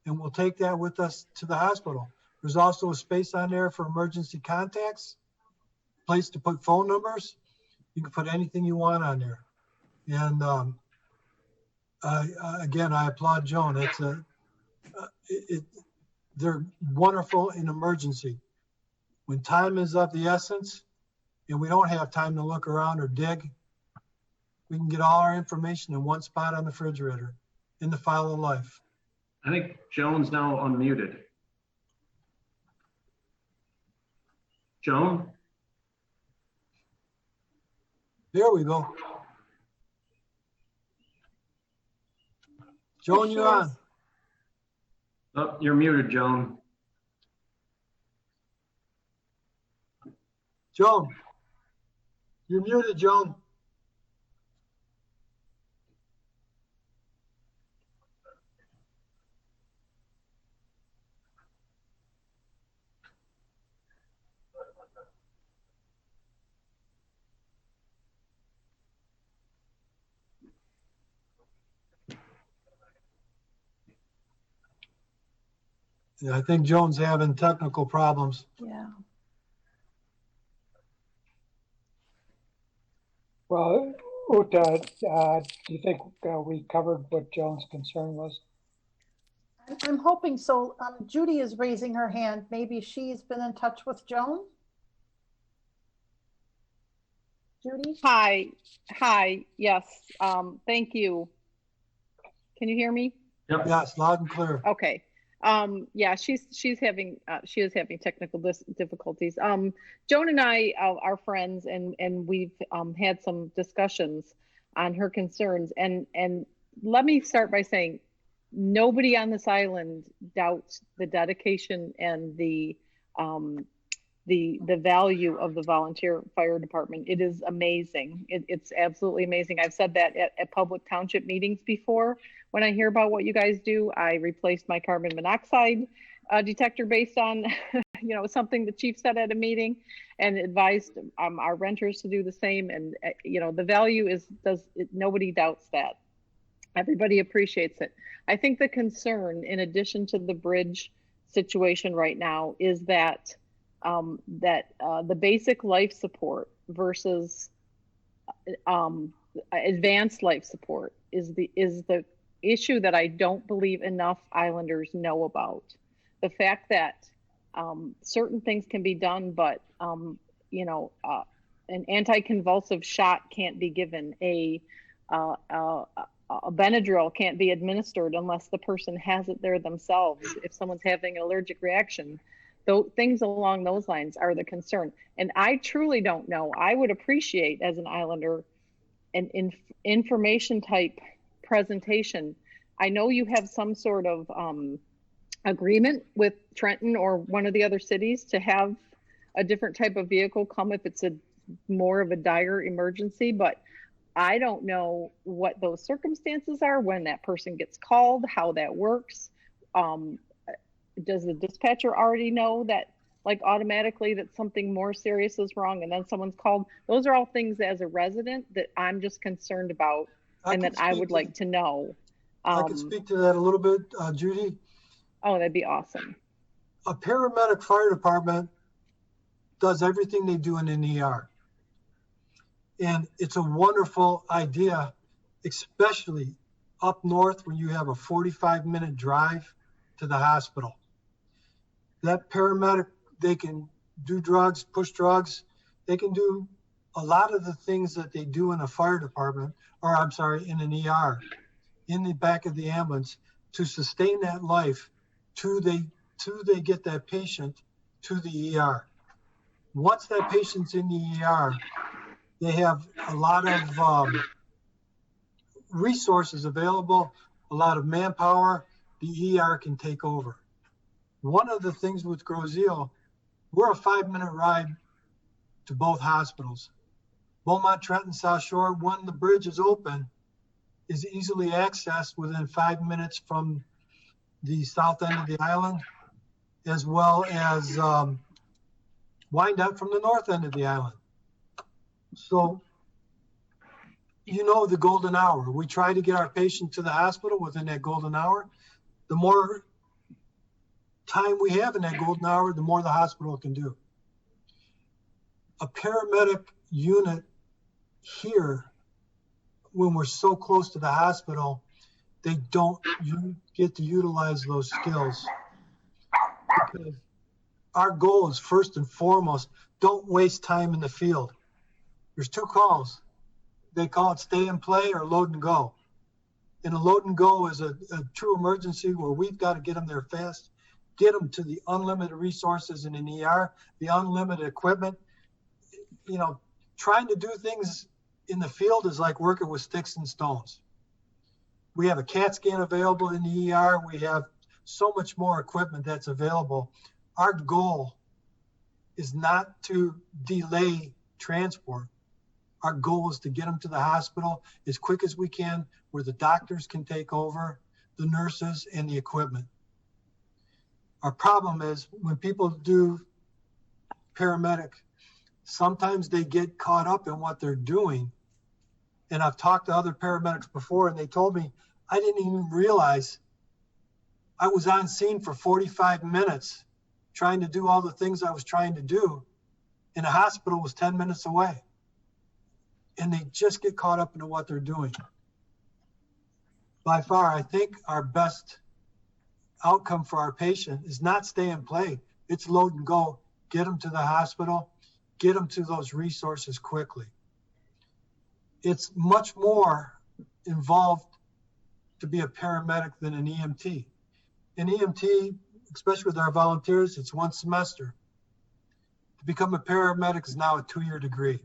and we'll take that with us to the hospital. There's also a space on there for emergency contacts, place to put phone numbers. You can put anything you want on there. And again, I applaud Joan. They're wonderful in emergency. When time is of the essence and we don't have time to look around or dig, we can get all our information in one spot on the refrigerator in the file of life. I think Joan's now unmuted. Joan? There we go. Joan, you're on. Oh, you're muted, Joan. Joan, you're muted, Joan. Yeah, I think Joan's having technical problems. Yeah. Well, Uta, do you think we covered what Joan's concern was? I'm hoping so. Judy is raising her hand. Maybe she's been in touch with Joan? Judy? Hi, yes, thank you. Can you hear me? Yep. Yes, loud and clear. Okay. Yeah, she is having technical difficulties. Joan and I are friends, and we've had some discussions on her concerns. And let me start by saying, nobody on this island doubts the dedication and the value of the volunteer fire department. It is amazing. It's absolutely amazing. I've said that at public township meetings before. When I hear about what you guys do, I replaced my carbon monoxide detector based on something the chief said at a meeting, and advised our renters to do the same. And the value nobody doubts that. Everybody appreciates it. I think the concern, in addition to the bridge situation right now, is that the basic life support versus advanced life support is the issue that I don't believe enough islanders know about. The fact that certain things can be done, but an anticonvulsive shot can't be given, a Benadryl can't be administered unless the person has it there themselves. If someone's having an allergic reaction, things along those lines are the concern. And I truly don't know. I would appreciate, as an islander, an information type presentation. I know you have some sort of agreement with Trenton or one of the other cities to have a different type of vehicle come if it's more of a dire emergency, but I don't know what those circumstances are, when that person gets called, how that works. Does the dispatcher already know that, like, automatically that something more serious is wrong and then someone's called? Those are all things, as a resident, that I'm just concerned about and that I would like to know. I can speak to that a little bit, Judy. Oh, that'd be awesome. A paramedic fire department does everything they do in an ER. And it's a wonderful idea, especially up north when you have a 45-minute drive to the hospital. That paramedic, they can do drugs, push drugs. They can do a lot of the things that they do in a fire department, or I'm sorry, in an ER, in the back of the ambulance, to sustain that life till they get that patient to the ER. Once that patient's in the ER, they have a lot of resources available, a lot of manpower. The ER can take over. One of the things with Grozeel, we're a 5-minute ride to both hospitals. Beaumont, Trenton, South Shore, when the bridge is open, is easily accessed within 5 minutes from the south end of the island, as well as Wyandotte from the north end of the island. So, the golden hour. We try to get our patient to the hospital within that golden hour. The more time we have in that golden hour, the more the hospital can do. A paramedic unit here, when we're so close to the hospital, they don't get to utilize those skills. Because our goal is, first and foremost, don't waste time in the field. There's 2 calls. They call it stay and play or load and go. And a load and go is a true emergency where we've got to get them there fast, get them to the unlimited resources in an ER, the unlimited equipment. Trying to do things in the field is like working with sticks and stones. We have a CAT scan available in the ER. We have so much more equipment that's available. Our goal is not to delay transport. Our goal is to get them to the hospital as quick as we can, where the doctors can take over, the nurses and the equipment. Our problem is when people do paramedic, sometimes they get caught up in what they're doing. And I've talked to other paramedics before, and they told me, I didn't even realize I was on scene for 45 minutes trying to do all the things I was trying to do, and the hospital was 10 minutes away. And they just get caught up into what they're doing. By far, I think our best outcome for our patient is not stay and play. It's load and go, get them to the hospital, get them to those resources quickly. It's much more involved to be a paramedic than an EMT. An EMT, especially with our volunteers, it's 1 semester. To become a paramedic is now a 2-year degree.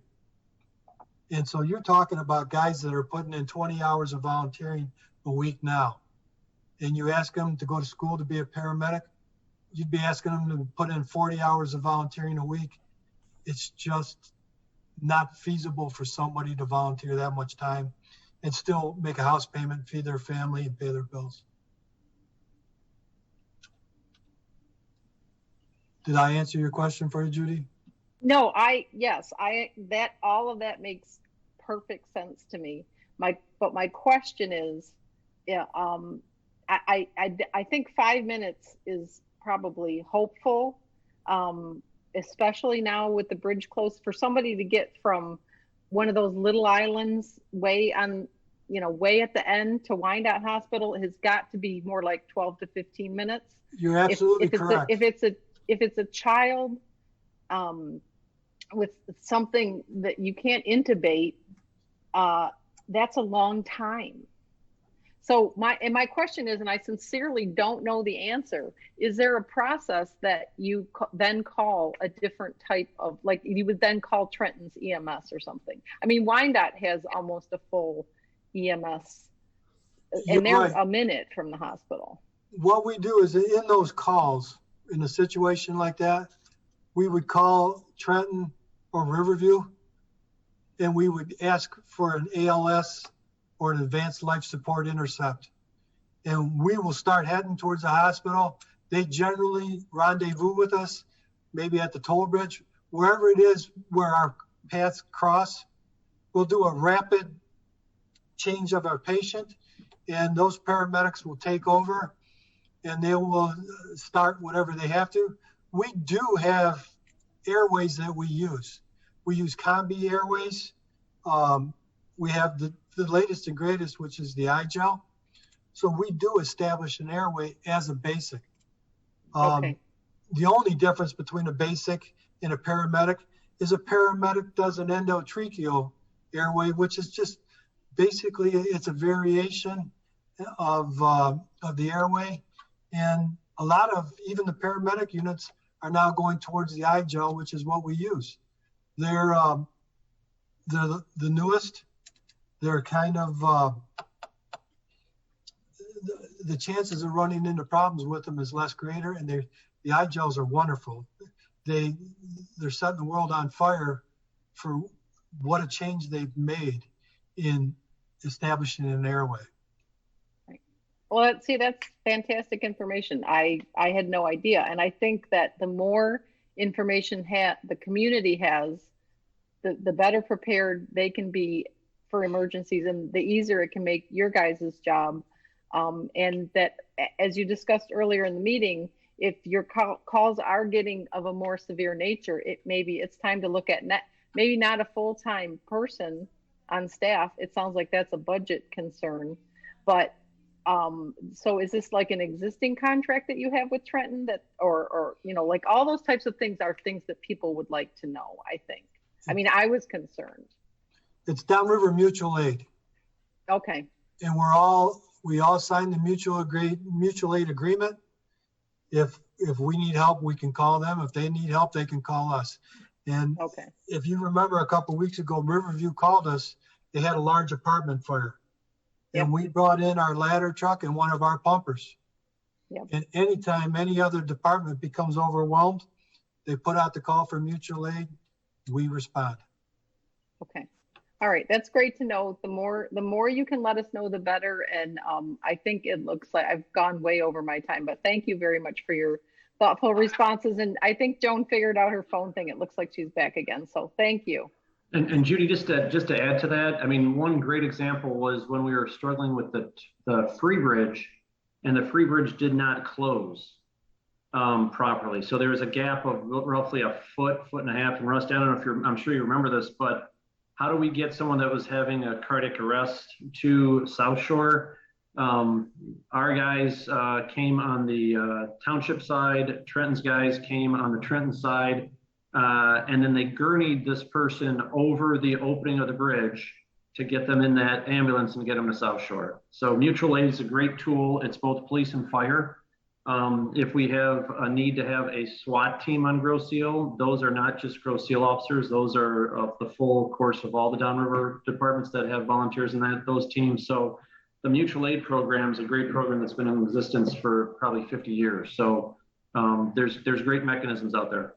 And so you're talking about guys that are putting in 20 hours of volunteering a week now. And you ask them to go to school to be a paramedic, you'd be asking them to put in 40 hours of volunteering a week. It's just not feasible for somebody to volunteer that much time and still make a house payment, feed their family, and pay their bills. Did I answer your question for you, Judy? No, yes, that all of that makes perfect sense to me. But my question is, yeah, I think 5 minutes is probably hopeful, especially now with the bridge closed. For somebody to get from one of those little islands way at the end to Wyandotte Hospital has got to be more like 12 to 15 minutes. You're absolutely correct. If it's a child with something that you can't intubate, that's a long time. So my question is, and I sincerely don't know the answer, is there a process that you then call a different type of, like you would then call Trenton's EMS or something? I mean, Wyandotte has almost a full EMS, and they're right. a minute from the hospital. What we do is in those calls, in a situation like that, we would call Trenton or Riverview, and we would ask for an ALS or an advanced life support intercept. And we will start heading towards the hospital. They generally rendezvous with us, maybe at the toll bridge, wherever it is where our paths cross. We'll do a rapid change of our patient, and those paramedics will take over and they will start whatever they have to. We do have airways that we use. We use Combi airways. We have the latest and greatest, which is the ADJOURN. So we do establish an airway as a basic. Okay. The only difference between a basic and a paramedic is a paramedic does an endotracheal airway, which is just basically, it's a variation of the airway. And a lot of even the paramedic units are now going towards the ADJOURN, which is what we use. They're the newest. They're kind of the chances of running into problems with them is less greater, and the ADJOURNs are wonderful. They're setting the world on fire for what a change they've made in establishing an airway. Well, that's fantastic information. I had no idea. And I think that the more information the community has, the better prepared they can be for emergencies, and the easier it can make your guys' job. And that, as you discussed earlier in the meeting, if your calls are getting of a more severe nature, maybe it's time to look at maybe not a full-time person on staff. It sounds like that's a budget concern, but so is this like an existing contract that you have with Trenton that, or like all those types of things are things that people would like to know, I think. I mean, I was concerned. It's Downriver Mutual Aid. Okay. And we all signed the mutual aid agreement. If we need help, we can call them. If they need help, they can call us. And okay. If you remember a couple of weeks ago, Riverview called us. They had a large apartment fire. Yep. And we brought in our ladder truck and one of our pumpers. Yep. And anytime any other department becomes overwhelmed, they put out the call for mutual aid, we respond. Okay. All right. That's great to know. The more you can let us know, the better. And I think it looks like I've gone way over my time, but thank you very much for your thoughtful responses. And I think Joan figured out her phone thing. It looks like she's back again. So thank you. And Judy, just to add to that, I mean, one great example was when we were struggling with the free bridge, and the free bridge did not close properly. So there was a gap of roughly a foot and a half. And Rusty, I don't know if I'm sure you remember this, but how do we get someone that was having a cardiac arrest to South Shore? Our guys came on the township side, Trenton's guys came on the Trenton side, and then they gurneyed this person over the opening of the bridge to get them in that ambulance and get them to South Shore. So mutual aid is a great tool. It's both police and fire. If we have a need to have a SWAT team on Grosse Ile, those are not just Grosse Ile officers. Those are the full course of all the downriver departments that have volunteers in those teams. So the mutual aid program is a great program that's been in existence for probably 50 years. So there's great mechanisms out there.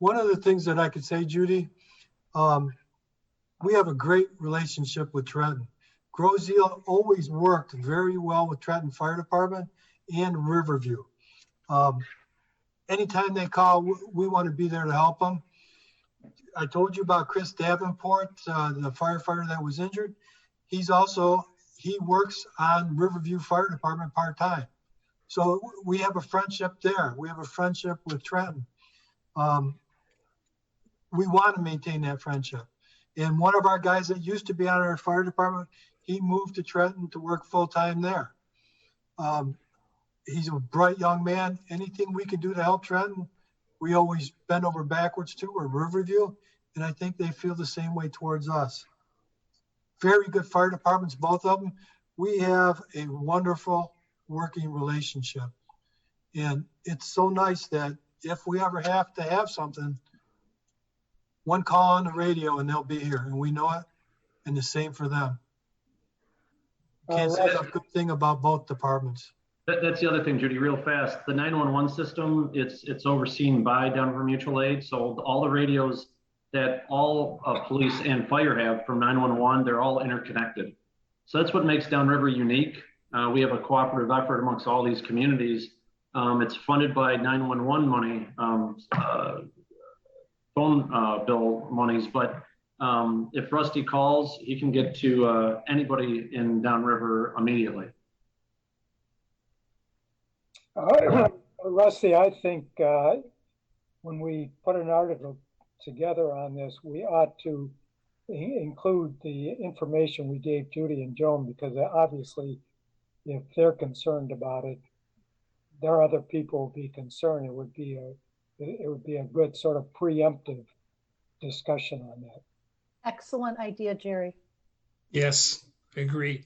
One of the things that I could say, Judy, we have a great relationship with Trenton. Grosse Ile always worked very well with Trenton Fire Department and Riverview. Anytime they call, we want to be there to help them. I told you about Chris Davenport, the firefighter that was injured. He works on Riverview Fire Department part-time. So we have a friendship there. We have a friendship with Trenton. We want to maintain that friendship. And one of our guys that used to be on our fire department, he moved to Trenton to work full-time there. He's a bright young man. Anything we can do to help Trenton, we always bend over backwards to, or Riverview, and I think they feel the same way towards us. Very good fire departments, both of them. We have a wonderful working relationship. And it's so nice that if we ever have to have something, one call on the radio and they'll be here, and we know it, and the same for them. Can't say a good thing about both departments. That's the other thing, Judy, real fast. The 911 system, it's overseen by Downriver Mutual Aid. So all the radios that all police and fire have from 911, they're all interconnected. So that's what makes Downriver unique. We have a cooperative effort amongst all these communities. It's funded by 911 money, phone bill monies, but if Rusty calls, he can get to anybody in Downriver immediately. Rusty, I think when we put an article together on this, we ought to include the information we gave Judy and Joan, because obviously, if they're concerned about it, there are other people will be concerned. It would be a good sort of preemptive discussion on that. Excellent idea, Jerry. Yes, I agree.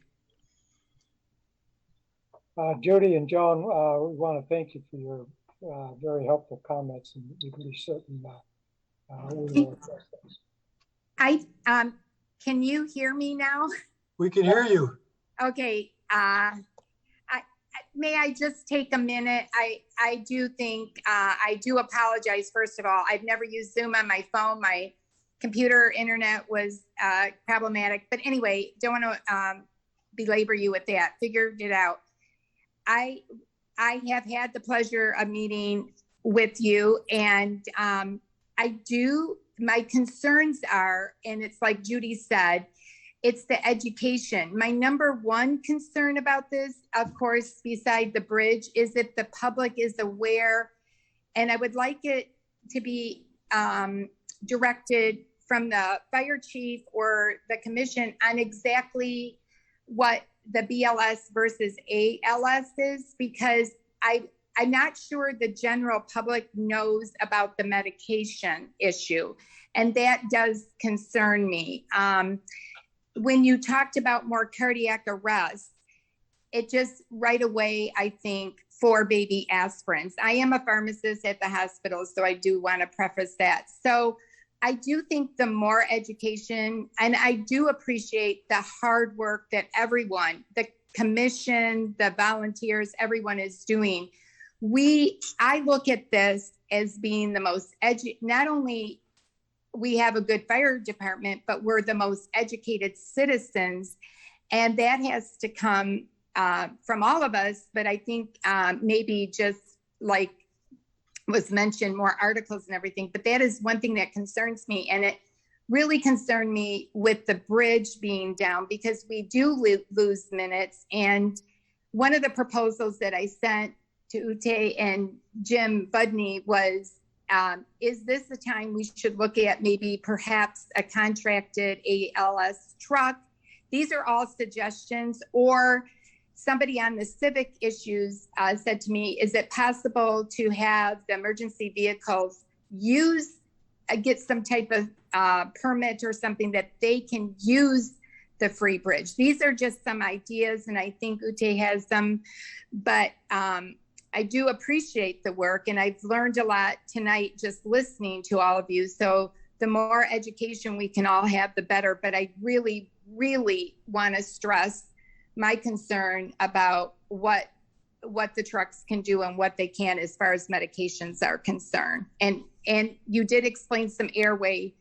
Judy and Joan, we want to thank you for your very helpful comments, and we can be certain we will address those. Can you hear me now? We can hear you. Okay. May I just take a minute? I do think, I do apologize, first of all. I've never used Zoom on my phone. My computer internet was problematic. But anyway, don't want to belabor you with that. Figured it out. I have had the pleasure of meeting with you, and my concerns are, and it's like Judy said, it's the education. My number one concern about this, of course, beside the bridge, is if the public is aware, and I would like it to be directed from the fire chief or the commission on exactly what the BLS versus ALS is, because I'm not sure the general public knows about the medication issue, and that does concern me. When you talked about more cardiac arrests, it just right away, I think, for baby aspirins. I am a pharmacist at the hospital, so I do want to preface that. So I do think the more education, and I do appreciate the hard work that everyone, the commission, the volunteers, everyone is doing. I look at this as being the most not only we have a good fire department, but we're the most educated citizens. And that has to come from all of us. But I think maybe just like was mentioned, more articles and everything. But that is one thing that concerns me. And it really concerned me with the bridge being down, because we do lose minutes. And one of the proposals that I sent to Ute and Jim Budney was, is this the time we should look at maybe perhaps a contracted ALS truck? These are all suggestions. Or somebody on the civic issues said to me, is it possible to have the emergency vehicles get some type of permit or something that they can use the free bridge? These are just some ideas, and I think Ute has them, but I do appreciate the work, and I've learned a lot tonight just listening to all of you. So the more education we can all have, the better. But I really, really want to stress my concern about what the trucks can do and what they can as far as medications are concerned. And you did explain some airway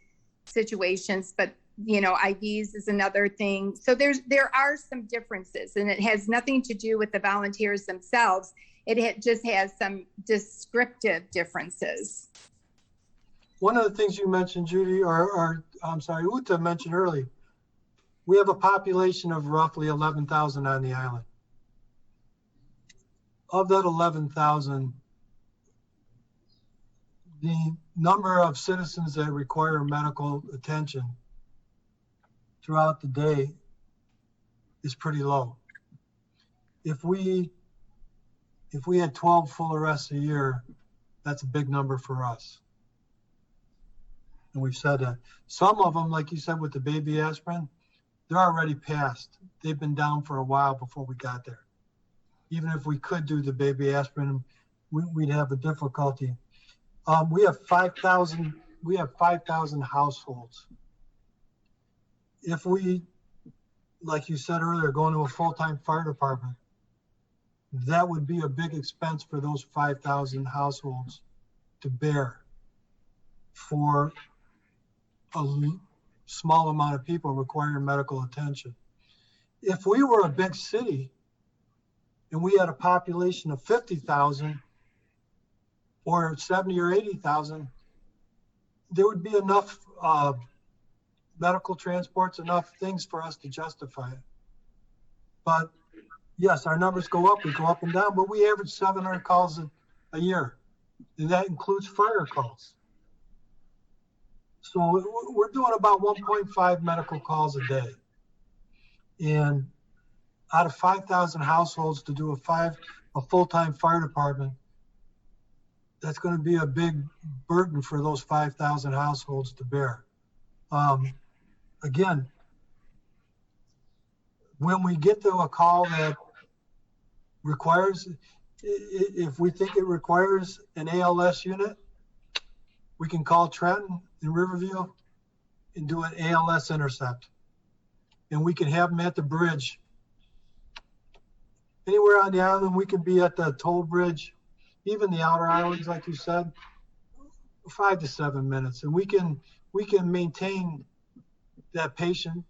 situations, but IVs is another thing. So there are some differences, and it has nothing to do with the volunteers themselves. It just has some descriptive differences. One of the things you mentioned, Judy, or I'm sorry, Uta mentioned earlier, we have a population of roughly 11,000 on the island. Of that 11,000, the number of citizens that require medical attention throughout the day is pretty low. If we had 12 full arrests a year, that's a big number for us. And we've said that. Some of them, like you said, with the baby aspirin, they're already passed. They've been down for a while before we got there. Even if we could do the baby aspirin, we'd have a difficulty. We have 5,000 households. If we, like you said earlier, go into a full-time fire department, that would be a big expense for those 5,000 households to bear for a small amount of people requiring medical attention. If we were a big city and we had a population of 50,000 or 70 or 80,000, there would be enough medical transports, enough things for us to justify it. But yes, our numbers go up, we go up and down, but we average 700 calls a year, and that includes fire calls. So we're doing about 1.5 medical calls a day. And out of 5,000 households to do a full-time fire department, that's going to be a big burden for those 5,000 households to bear. Again, when we get to a call that requires, if we think it requires an ALS unit, we can call Trenton in Riverview and do an ALS intercept. And we can have them at the bridge. Anywhere on the island, we can be at the toll bridge, even the outer islands, like you said, 5 to 7 minutes. And we can maintain that patient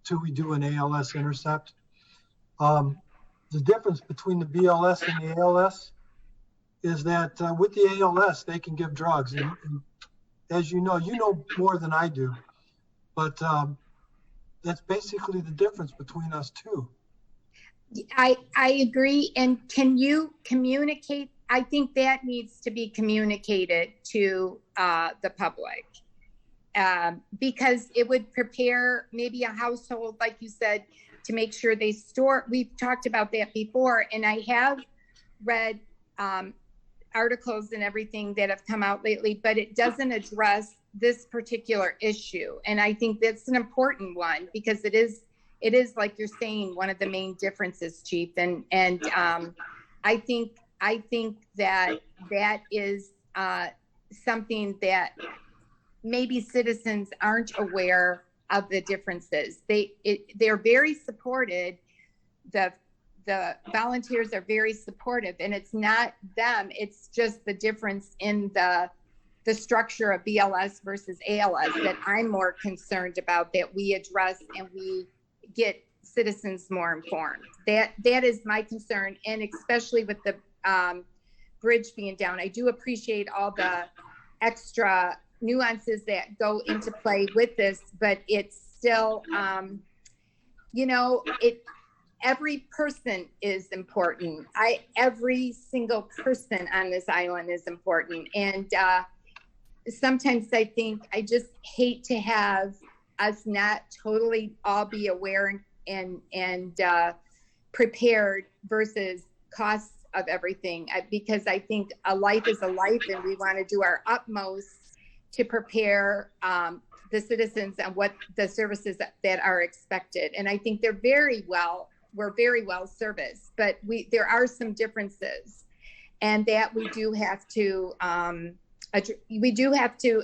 till we do an ALS intercept. The difference between the BLS and the ALS is that with the ALS, they can give drugs. And as you know more than I do, but that's basically the difference between us two. I agree. And can you communicate? I think that needs to be communicated to the public because it would prepare maybe a household, like you said, to make sure they store. We've talked about that before, and I have read articles and everything that have come out lately, but it doesn't address this particular issue. And I think that's an important one because it is like you're saying, one of the main differences, Chief. And I think that is something that maybe citizens aren't aware of the differences. They're very supported. The the volunteers are very supportive, and it's not them, it's just the difference in the structure of BLS versus ALS that I'm more concerned about, that we address and we get citizens more informed. That is my concern, and especially with the bridge being down. I do appreciate all the extra nuances that go into play with this, but it's still, every person is important. Every single person on this island is important. And sometimes I think I just hate to have us not totally all be aware and prepared versus costs of everything, because I think a life is a life, and we want to do our utmost to prepare the citizens and what the services that are expected. And I think we're very well serviced, but there are some differences, and that we do have to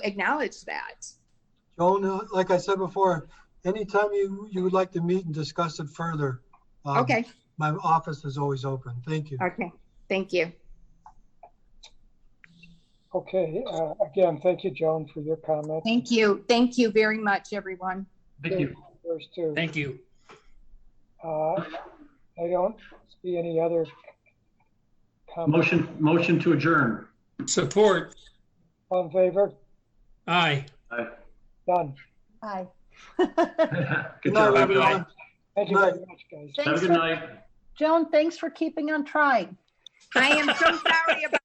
acknowledge that. Joan, like I said before, anytime you would like to meet and discuss it further, Okay. my office is always open. Thank you. Okay. Thank you. Okay, again, thank you, Joan, for your comments. Thank you. Thank you very much, everyone. Thank you. Yours too. Thank you. I don't see any other comments. Motion to adjourn. Support. All in favor? Aye. Aye. Done. Aye. Good Good job, night, everyone. everyone. Thank you very much, guys. Have a Thanks good for, night. Joan, thanks for keeping on trying. I am so sorry about